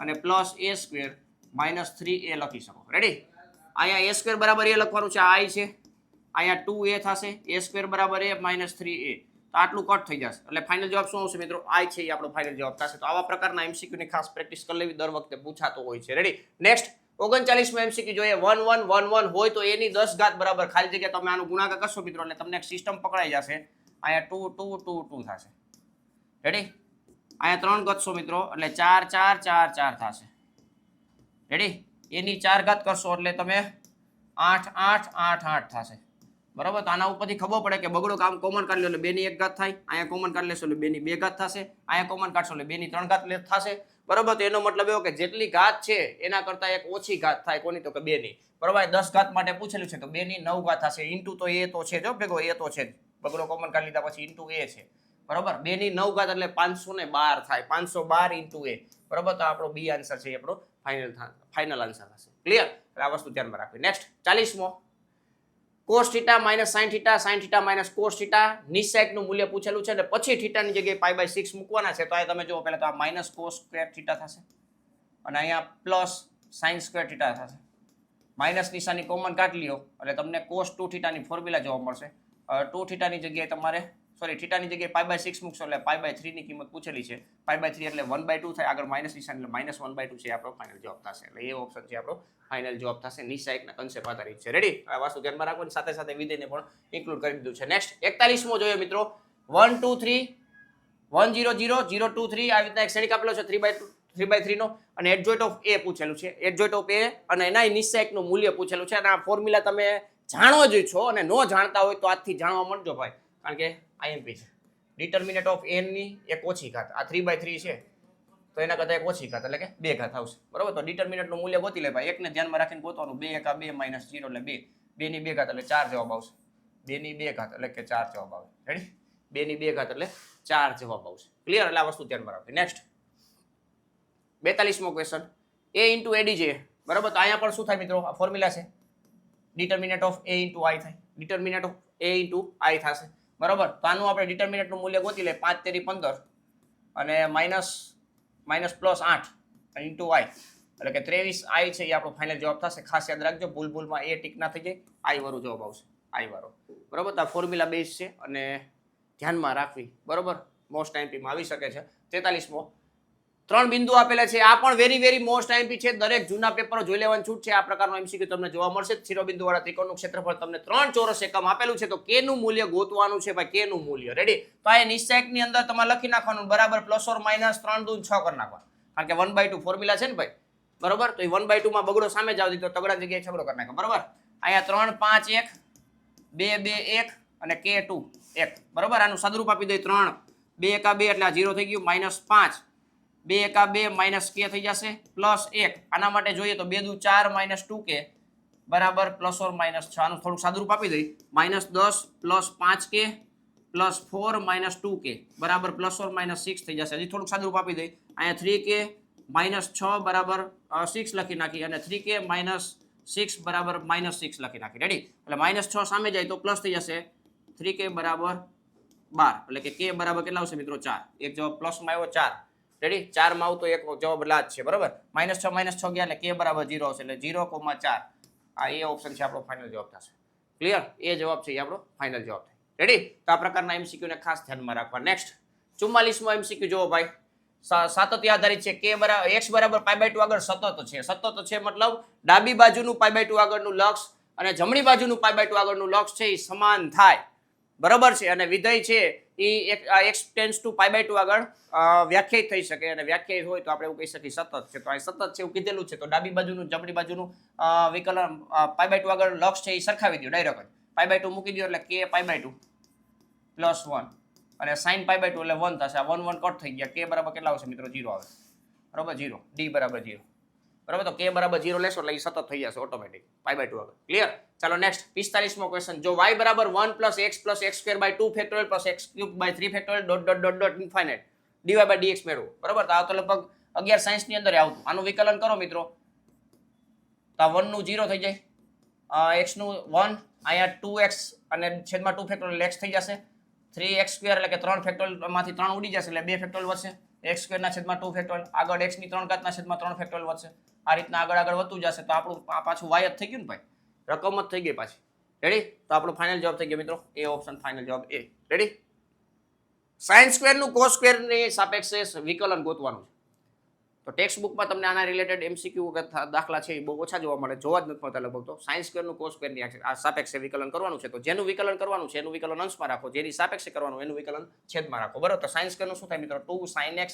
અને plus a square minus 3a લખી શકો. રેડી. અહીંયા a સ્ક્વેર બરાબર a લખવાનું છે, આ i છે, અહીંયા 2a થશે, a સ્ક્વેર બરાબર a માઇનસ 3a, તો આટલું કટ થઈ જશે. એટલે ફાઇનલ જવાબ શું આવશે મિત્રો? i છે એ આપણો ફાઇનલ જવાબ થશે. તો આવા પ્રકારના એમસીક્યુ ની ખાસ પ્રેક્ટિસ કરી લેવી, દર વખતે પૂછાતો હોય છે. રેડી. નેક્સ્ટ 39મો એમસીક્યુ જોઈએ. 1 1 1 1 હોય તો એની 10 ઘાત બરાબર ખાલી જગ્યા તમે આનું ગુણાકાર કરશો મિત્રો એટલે તમને એક સિસ્ટમ પકડાઈ જશે. અહીંયા 2 2 2 2 થશે. રેડી. અહીંયા 3 ગતશો મિત્રો એટલે 4 4 4 4 થશે. રેડી. એની 4 ઘાત કરશો એટલે તમે 8 8 8 8 થશે બરાબર. તો આના ઉપરથી ખબર પડે કે બગડો કામ કોમન કાઢી લો એટલે 2 ની 1 ઘાત થાય, અહીંયા કોમન કાઢી લેશો એટલે 2 ની 2 ઘાત થશે, અહીંયા કોમન કાઢશો એટલે 2 ની 3 ઘાત થશે બરાબર. તો એનો મતલબ એવો કે જેટલી ઘાત છે એના કરતા એક ઓછી ઘાત થાય, કોની? તો કે 2 ની બરાબર. 10 ઘાત માટે પૂછેલું છે તો 2 ની 9 ઘાત થશે. ઇન્ટુ તો એ તો છે જો ભેગો, એ તો છે બગડો કોમન કાઢી લીધા પછી ઇન્ટુ એ છે બરાબર. 2 ની 9 ઘાત એટલે 512 થાય, 512 ઇન્ટુ એ બરાબર. તો આપણો બી આન્સર છે, આપણો ફાઇનલ આન્સર હશે. ક્લિયર? એટલે આ વસ્તુ ધ્યાનમાં રાખવી. નેક્સ્ટ 40મો cos θ minus sin θ minus cos θ નિસેકનું મૂલ્ય પૂછેલું છે અને પછી થીટાની જગ્યાએ π/6 મૂકવાના છે. તો આ તમે જુઓ પહેલા તો આ માઇનસ cos સ્ક્વેર θ થશે અને અહીંયા પ્લસ sin સ્ક્વેર θ થશે. માઇનસ નિશાની કોમન કાઢી લ્યો એટલે તમને cos 2θ ની ફોર્મ્યુલા જોવા મળશે. 2θ ની જગ્યાએ તમારે થીટાની જગ્યાએ π/6 મૂકશો એટલે π/3 ની કિંમત પૂછેલી છે. π/3 એટલે 1/2 થાય, આગળ માઇનસ નિશાન એટલે -1/2 છે આપણો ફાઇનલ જવાબ થશે. એટલે એ ઓપ્શન છે આપણો ફાઇનલ જવાબ થશે. નિશાયકના કન્સેપ્ટ આધારિત છે. રેડી. આ વસ્તુ ધ્યાનમાં રાખવાની સાથે સાથે વિધેયને પણ ઇન્ક્લુડ કરી દીધું છે. નેક્સ્ટ 41મો જોઈએ મિત્રો. 1 2 3 1 0 0 0 2 3 આ રીતના એક શ્રેણિક આપેલો છે 3/3 નો અને એડજોઇન્ટ ઓફ a પૂછેલું છે. એડજોઇન્ટ ઓફ a અને એના નિશાયકનું મૂલ્ય પૂછેલું છે અને આ ફોર્મ્યુલા તમે જાણો જ છો અને ન જાણતા હોય તો આજથી જાણવા માંડજો ભાઈ, કારણ કે આઈએમપી છે. ડિટર્મિનેટ ઓફ n ની એક ઓછી ઘાત, આ 3/3 છે તો એના કરતા એક ઓછી ઘાત એટલે કે 2 ઘાત આવશે બરાબર. તો ડિટર્મિનેટનું મૂલ્ય ગોતી લે ભાઈ, એકને ધ્યાનમાં રાખીને ગોતવાનું. 2 1 2 માઇનસ 0 એટલે 2, 2 ની 2 ઘાત એટલે 4 જવાબ આવશે. 2 ની 2 ઘાત એટલે કે 4 જવાબ આવે. રેડી. 2 ની 2 ઘાત એટલે 4 જવાબ આવશે. ક્લિયર? એટલે આ વસ્તુ ધ્યાનમાં રાખવી. નેક્સ્ટ 42મો ક્વેશ્ચન. a ઇન્ટુ એડી છે બરાબર. તો અહીંયા પણ શું થાય મિત્રો? આ ફોર્મ્યુલા છે. ડિટર્મિનેટ ઓફ a ઇન્ટુ i થાય, ડિટર્મિનેટ ઓફ a ઇન્ટુ i થશે બરાબર. તો આનું આપણે ડિટર્મિનેટનું મૂલ્ય ગોતી લે. 5 તેરી 15 અને માઇનસ પ્લસ 8 ઇન્ટુ i એટલે કે 23 i છે એ આપણો ફાઇનલ જવાબ થશે. ખાસ યાદ રાખજો, ભૂલમાં એ ટીક ના થઈ જાય, i વાળો જવાબ આવશે, i વાળો બરાબર. તો આ ફોર્મ્યુલા બેઝ છે અને ધ્યાનમાં રાખવી બરાબર. મોસ્ટ આઈએમપીમાં આવી શકે છે. 43મો 3 બિંદુ આપેલા છે. આ પણ વેરી વેરી મોસ્ટ આઈએમપી છે. દરેક જૂના પેપરો જોઈ લેવાની છૂટ છે. આ પ્રકારનો એમસીક્યુ તમને જોવા મળશે. શિરોબિંદુ વાળા ત્રિકોણનું ક્ષેત્રફળ તમને 3 ચોરસ એકમ આપેલું છે. તો કે નું મૂલ્ય ગોતવાનું છે ભાઈ, કે નું મૂલ્ય. રેડી. તો આ નિશ્ચયકની અંદર તમારે લખી નાખવાનું બરાબર પ્લસ ઓર માઇનસ 3 દૂ 6 કરી નાખવા, કારણ કે 1/2 ફોર્મ્યુલા છે ને ભાઈ બરાબર. તો એ 1/2 માં બગડો સામે જ આવતી તો તગડા જગ્યાએ છગડો કરી નાખો બરાબર. અહીંયા 3 5 1 2 2 1 અને k2 1 બરાબર. આનું સાદુરૂપ આપી દઈએ. 3 2 1 2 એટલે આ 0 થઈ ગયું, -5 2 1 2 માઇનસ k થઈ જશે પ્લસ 1. આના માટે જોઈએ તો 2 દૂ 4 માઇનસ 2k બરાબર પ્લસ ઓર માઇનસ 6. આનું થોડુંક સાદુરૂપ આપી દઈ. -10 plus 5k plus 4 minus 2k બરાબર પ્લસ ઓર માઇનસ 6 થઈ જશે. હજી થોડુંક સાદુરૂપ આપી દઈ. અહીંયા 3k -6 બરાબર 6 લખી નાખી અને 3k -6 બરાબર -6 લખી નાખી. રેડી. એટલે -6 સામે જાય તો પ્લસ થઈ જશે 3k બરાબર 12 એટલે કે k બરાબર કેટલા આવશે મિત્રો? 4. એક જવાબ પ્લસમાં આવ્યો 4. રેડી. 4 માં આવતો એક જવાબ લાજ છે બરાબર. -6 ગયા એટલે k બરાબર 0 આવશે એટલે 0,4. આ એ ઓપ્શન છે આપણો ફાઇનલ જવાબ થશે. ક્લિયર? એ જવાબ છે એ આપણો ફાઇનલ જવાબ થાય. રેડી. તો આ પ્રકારના એમસીક્યુ ને ખાસ ધ્યાનમાં રાખવા. નેક્સ્ટ 44મો એમસીક્યુ જોવો ભાઈ. સાતત્ય આધારિત છે. k બરાબર x બરાબર π/2 આગળ સતત છે. સતત છે મતલબ ડાબી બાજુનું π/2 આગળનું લક્ષ અને જમણી બાજુનું π/2 આગળનું લક્ષ છે એ સમાન થાય બરાબર છે. અને વિધેય છે એ x ટેન્ડ્સ ટુ π/2 આગળ વ્યાખ્યાયિત થઈ શકે અને વ્યાખ્યાયિત હોય તો આપણે એવું કહી શકીએ સતત છે. તો આ સતત છે એવું કીધેલું છે. તો ડાબી બાજુનું જમણી બાજુનું વિકલન π/2 આગળ લક્ષ છે એ સરખાવી દો ડાયરેક્ટ. π/2 મૂકી દો એટલે k π/2 પ્લસ 1 અને sin π/2 એટલે 1 થશે. આ 1 1 કટ થઈ ગયા. k બરાબર કેટલા આવશે મિત્રો? 0 આવે બરાબર. 0. d બરાબર 0 બરાબર. તો k બરાબર 0 લેશો એટલે એ સતત થઈ જશે ઓટોમેટિક π/2 આગળ. ક્લિયર? ચાલો નેક્સ્ટ 45મો ક્વેશ્ચન. જો y બરાબર 1 + x + x² / 2 factorial + x³ / 3 factorial dot dot dot dot infinite dy/dx મેળવો. બરાબર. તો આ તો લગભગ 11 સાયન્સ ની અંદર આવતું. આનું વિકલન કરો મિત્રો તો 1 નું 0 થઈ જાય, x નું 1, અહીંયા 2x અને છેદમાં 2 ફેક્ટોરિયલ x થઈ જશે, 3x² એટલે કે 3 ફેક્ટોરિયલ માંથી 3 ઉડી જશે એટલે 2 ફેક્ટોરિયલ વધશે, x² ના છેદમાં 2 ફેક્ટોરિયલ, આગળ x ની 3 ઘાત ના છેદમાં 3 ફેક્ટોરિયલ વધશે. આ રીતના આગળ વધતું જશે તો આપણું પાછું y જ થઈ ગયું ને ભાઈ, રકમ જ થઈ ગઈ પાછી. રેડી? તો આપણો ફાઇનલ જવાબ થઈ ગયો મિત્રો, એ ઓપ્શન ફાઇનલ જવાબ એ. રેડી? sin² નું cos² ની સાપેક્ષે વિકલન ગોતવાનું છે. તો ટેક્સ્ટ બુકમાં તમને આના રિલેટેડ એમસીક્યુ દાખલા છે એ બહુ ઓછા જોવા મળે, જોવા જ નથી મળતા લગભગ. તો sin² નું cos² ની આ સાપેક્ષે વિકલન કરવાનું છે. તો જેનું વિકલન કરવાનું છે એનું વિકલન અંશમાં રાખો, જેની સાપેક્ષે કરવાનું એનું વિકલન છેદમાં રાખો. બરાબર. તો sin² નું શું થાય મિત્રો? 2 sin x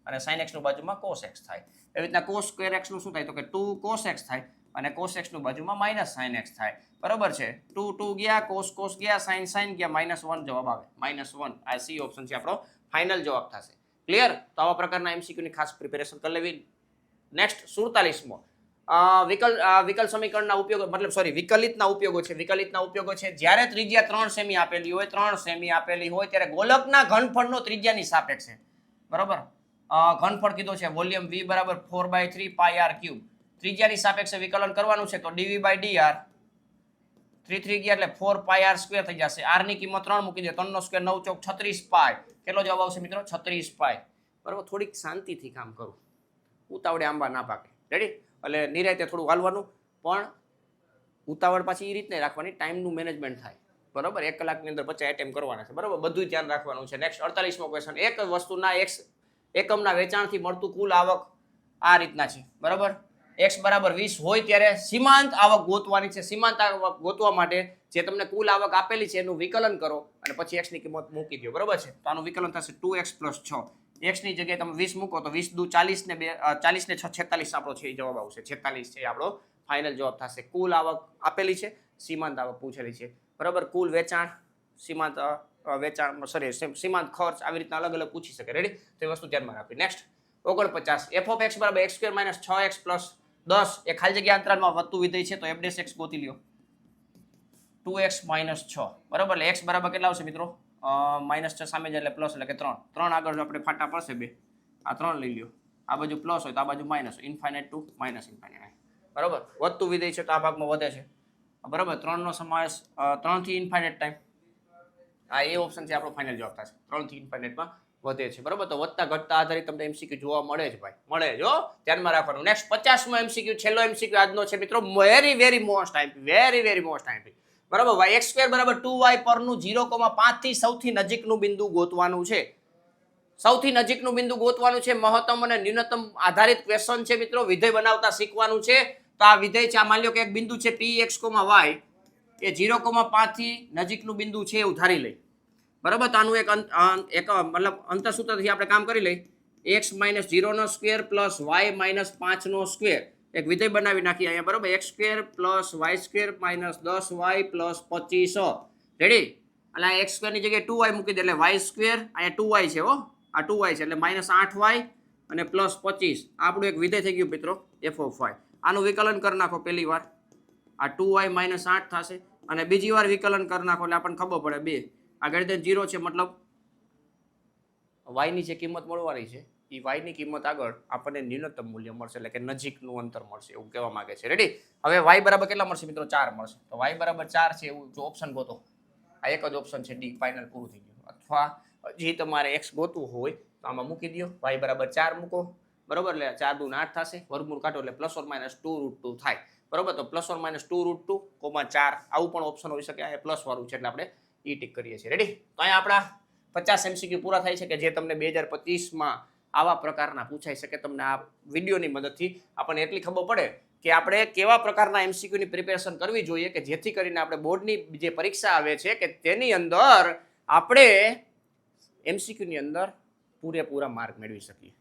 અને sin x નું બાજુમાં cos x થાય. એવી રીતના cos² x નું શું થાય? તો કે 2 cos x થાય અને cos x નું બાજુમાં માઇનસ sin x થાય. બરાબર છે. 2 ગયા, cos ગયા, sin ગયા, -1 જવાબ આવે. -1 આ સી ઓપ્શન છે આપણો ફાઇનલ જવાબ થશે. ક્લિયર? તો આવા પ્રકારના એમસીક્યુ ની ખાસ પ્રિપેરેશન કરી લેવી. નેક્સ્ટ 47મો વિકલ સમીકરણના ઉપયોગો મતલબ સોરી વિકલિતના ઉપયોગો છે. વિકલિતના ઉપયોગો છે જ્યારે ત્રિજ્યા 3 સેમી આપેલી હોય, 3 સેમી આપેલી હોય ત્યારે ગોલકના ઘનફળનો ત્રિજ્યાની સાપેક્ષે. બરાબર. ઘનફળ કીધો છે વોલ્યુમ v બરાબર 4/3 πr3. ત્રિજ્યાની સાપેક્ષે વિકલન કરવાનું છે તો dv/dr 3 ગયા એટલે 4 πr² થઈ જશે. r ની કિંમત 3 મૂકી દે, 3 નો સ્ક્વેર 9 ચોક 36 પાય. કેટલો જવાબ આવશે મિત્રો? 36 પાય. બરાબર. થોડીક શાંતિથી કામ કરું, ઉતાવળે આંબા ના પાકે. રેડી? એટલે નિરાયતે થોડું હાલવાનું, પણ ઉતાવળ પાછી એ રીતને રાખવાની ટાઈમનું મેનેજમેન્ટ થાય. બરાબર. 1 કલાકની અંદર 50 એટેમ્પ કરવાના છે. બરાબર. બધું ધ્યાન રાખવાનું છે. નેક્સ્ટ 48મો ક્વેશ્ચન. એક વસ્તુના એકમના વેચાણથી મળતું કુલ આવક આ રીતના છે. બરાબર. x બરાબર 20 હોય ત્યારે સીમાંત આવક ગોતવાની છે. સીમાંત આવક ગોતવા માટે જે તમને કુલ આવક આપેલી છે એનું વિકલન કરો અને પછી x ની કિંમત મૂકી દો. બરાબર છે. તો આનું વિકલન થશે 2x + 6. x ની જગ્યાએ તમે 20 મૂકો તો 20 દુ 40 ને 40 ને 6 46 આપણો છે એ જવાબ આવશે. 46 છે આપણો ફાઇનલ જવાબ થશે. કુલ આવક આપેલી છે, સીમાંત આવક પૂછેલી છે. બરાબર. કુલ વેચાણ, સીમાંત વેચાણ સોરી સીમાંત ખર્ચ આવી રીતના અલગ અલગ પૂછી શકે. રેડી? તો એ વસ્તુ ધ્યાનમાં રાખવી. નેક્સ્ટ 49 f(x) = x² - 6x + 10 એ ખાલી જગ્યા અંતરાલમાં વધતું વિધેય છે તો f' ગોતી લ્યો. 2x - 6. બરાબર. એટલે x બરાબર કેટલા આવશે મિત્રો? -6 સામે જાય એટલે પ્લસ એટલે કે 3. 3 આગળ જો આપણે ફાટા પડશે બે, આ 3 લઈ લ્યો. આ બાજુ પ્લસ હોય તો આ બાજુ minus, infinite to minus infinite. બરાબર. વધતું વિધેય છે તો આ ભાગમાં વધે છે. બરાબર. 3 નો સમાવેશ 3 થી ઇન્ફાઇનાઇટ ટાઈમ. આ એ ઓપ્શન છે આપણો ફાઇનલ જવાબ થશે. 3 થી ઇન્ફાઇનાઇટમાં વધે છે. બરાબર. તો વધતા ઘટતા આધારિત તમને એમસીક્યુ જોવા મળે જ ભાઈ, મળે જો ધ્યાનમાં રાખવાનું. નેક્સ્ટ 50મો એમસીક્યુ, છેલ્લો એમસીક્યુ આજનો છે મિત્રો. Very most આઈમ્પી, very most આઈમ્પી. બરાબર. x² = 2y પરનું 0,5 થી સૌથી નજીકનું બિંદુ ગોતવાનું છે. સૌથી નજીકનું બિંદુ ગોતવાનું છે. મહત્તમ અને ન્યૂનતમ આધારિત ક્વેશ્ચન છે મિત્રો. વિધેય બનાવતા શીખવાનું છે. તો આ વિધેય છે, આ માની લો કે એક બિંદુ છે px, y એ 0,5 થી નજીકનું બિંદુ છે એવું ધારી લઈ. બરાબર. તો આનું એક મતલબ અંતરસૂત્રથી આપણે કામ કરી લઈ. x - 0² + y - 5² એક વિધેય બનાવી નાખી અહીંયા. બરાબર. x² + y² - 10y + 25. રેડી? એટલે આ x² ની જગ્યાએ 2y મૂકી દે એટલે y² અહીંયા 2y છે હો, આ 2y છે એટલે -8y અને +25. આપણું એક વિધેય થઈ ગયું મિત્રો f(y). આનું વિકલન કરી નાખો પહેલી વાર, આ 2y - 8 થશે અને બીજી વાર વિકલન કરી નાખો એટલે આપણને ખબર પડે 2 આગળ 0 છે મતલબ y ની જે કિંમત મળવાની છે એ y ની કિંમત આગળ આપણને ન્યૂનતમ મૂલ્ય મળશે એટલે કે નજીકનું અંતર મળશે એવું કહેવા માંગે છે. રેડી? હવે y બરાબર કેટલા મળશે મિત્રો? 4 મળશે. તો y બરાબર 4 છે એવું જો ઓપ્શન ગોતો, આ એક જ ઓપ્શન છે ડી, ફાઇનલ પૂરું થઈ ગયું. અથવા જે તમારે x ગોતવું હોય તો આમાં મૂકી દો, y બરાબર 4 મૂકો. બરાબર. એટલે 4 દુ 8 થશે, વર્ગમૂળ કાઢો એટલે ±2√2 થાય. બરાબર. તો +±2√2, 4 આવું પણ ઓપ્શન હોઈ શકે. આ પ્લસ વાળું છે એટલે આપણે ઈ ટીક કરીએ છીએ. રેડી? તો અહીંયા આપણા 50 એમસીક્યુ પૂરા થાય છે કે જે તમને 2025માં આવા પ્રકારના પૂછાઈ શકે. તમને આ વિડીયોની મદદથી આપણને એટલી ખબર પડે કે આપણે કેવા પ્રકારના એમસીક્યુની પ્રિપેરેશન કરવી જોઈએ કે જેથી કરીને આપણે બોર્ડની જે પરીક્ષા આવે છે કે તેની અંદર આપણે એમસીક્યુની અંદર પૂરેપૂરા માર્ક મેળવી શકીએ.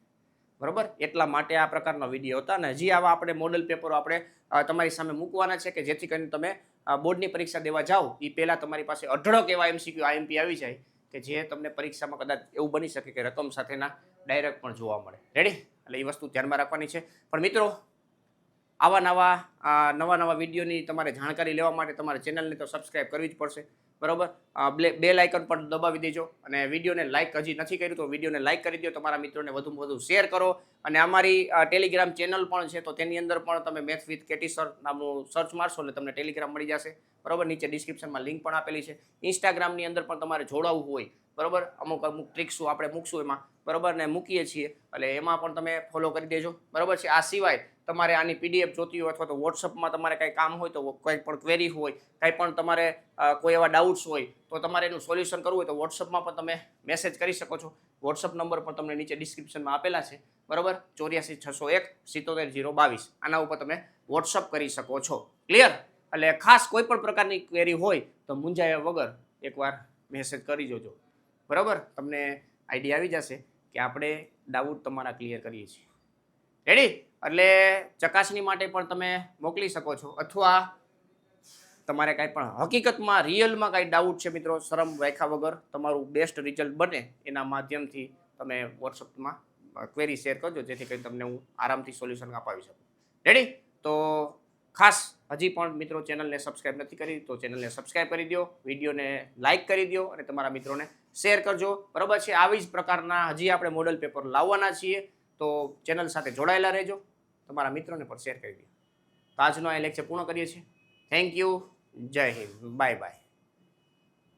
બરાબર. એટલા માટે આ પ્રકારનો વિડીયો હતા અને હજી આવા આપણે મોડલ પેપરો આપણે તમારી સામે મૂકવાના છે કે જેથી કરીને તમે બોર્ડની પરીક્ષા દેવા જાઓ એ પહેલા તમારી પાસે અઢળક એવા એમસીક્યુ આઈએમપી આવી જાય કે જે તમને પરીક્ષામાં કદાચ એવું બની શકે કે રકમ સાથેના ડાયરેક્ટ પણ જોવા મળે. રેડી? એટલે એ વસ્તુ ધ્યાનમાં રાખવાની છે. પણ મિત્રો આવા નવા વિડીયોની તમારે જાણકારી લેવા માટે તમારે ચેનલને તો સબસ્ક્રાઇબ કરવી જ પડશે, બરોબર. બેલ આઇકન પણ દબાવી દેજો અને વિડીયોને લાઇક હજી નથી કર્યું તો વિડીયોને લાઇક કરી દો, તમારા મિત્રોને વધુમાં વધુ શેર કરો. અને અમારી ટેલિગ્રામ ચેનલ પણ છે, તો તેની અંદર પણ તમે મેથ્સ વિથ કેટી સર નામનું સર્ચ મારશો એટલે તમને ટેલિગ્રામ મળી જશે, બરોબર. નીચે ડિસ્ક્રિપ્શનમાં લિંક પણ આપેલી છે. ઇન્સ્ટાગ્રામની અંદર પણ તમારે જોડાવવું હોય, બરોબર, અમુક ટ્રિક્સો આપણે મૂકશું એમાં, બરોબર, ને મૂકીએ છીએ એટલે એમાં પણ તમે ફોલો કરી દેજો, બરોબર છે. આ સિવાય તમારે આની પીડીએફ જોતી હોય અથવા તો વોટ્સઅપમાં તમારે કંઈ કામ હોય તો કંઈ પણ ક્વેરી હોય, કંઈ પણ તમારે કોઈ એવા ડાઉટ્સ હોય તો તમારે એનું સોલ્યુશન કરવું હોય તો વોટ્સઅપમાં પણ તમે મેસેજ કરી શકો છો. વોટ્સઅપ નંબર પણ તમને નીચે ડિસ્ક્રિપ્શનમાં આપેલા છે, બરોબર, 8460170022. આના ઉપર તમે વોટ્સઅપ કરી શકો છો. ક્લિયર? એટલે ખાસ કોઈ પણ પ્રકારની ક્વેરી હોય તો મૂંઝાયા વગર એકવાર મેસેજ કરી જોજો, બરોબર. તમને આઈડિયા આવી જશે કે આપણે ડાઉટ તમારા ક્લિયર કરીએ છીએ. રેડી? એટલે ચકાસણી માટે પણ તમે મોકલી શકો છો અથવા તમારે કાંઈ પણ હકીકતમાં રિયલમાં કાંઈ ડાઉટ છે મિત્રો, શરમ રાખ્યા વગર તમારું બેસ્ટ રિઝલ્ટ બને એના માધ્યમથી તમે વોટ્સઅપમાં ક્વેરી શેર કરજો, જેથી કરીને તમને હું આરામથી સોલ્યુશન અપાવી શકું. રેડી? તો ખાસ હજી પણ મિત્રો ચેનલને સબસ્ક્રાઇબ નથી કરી તો ચેનલને સબસ્ક્રાઇબ કરી દો, વિડીયોને લાઇક કરી દો અને તમારા મિત્રોને શેર કરજો, બરાબર છે. આવી જ પ્રકારના હજી આપણે મોડલ પેપર લાવવાના છીએ, તો ચેનલ સાથે જોડાયેલા રહેજો, તમારા મિત્રોને પણ શેર કરી દો. તો આજનો આ લેક્ચર પૂર્ણ કરીએ છીએ. Thank you. જય હિન્દ. Bye bye.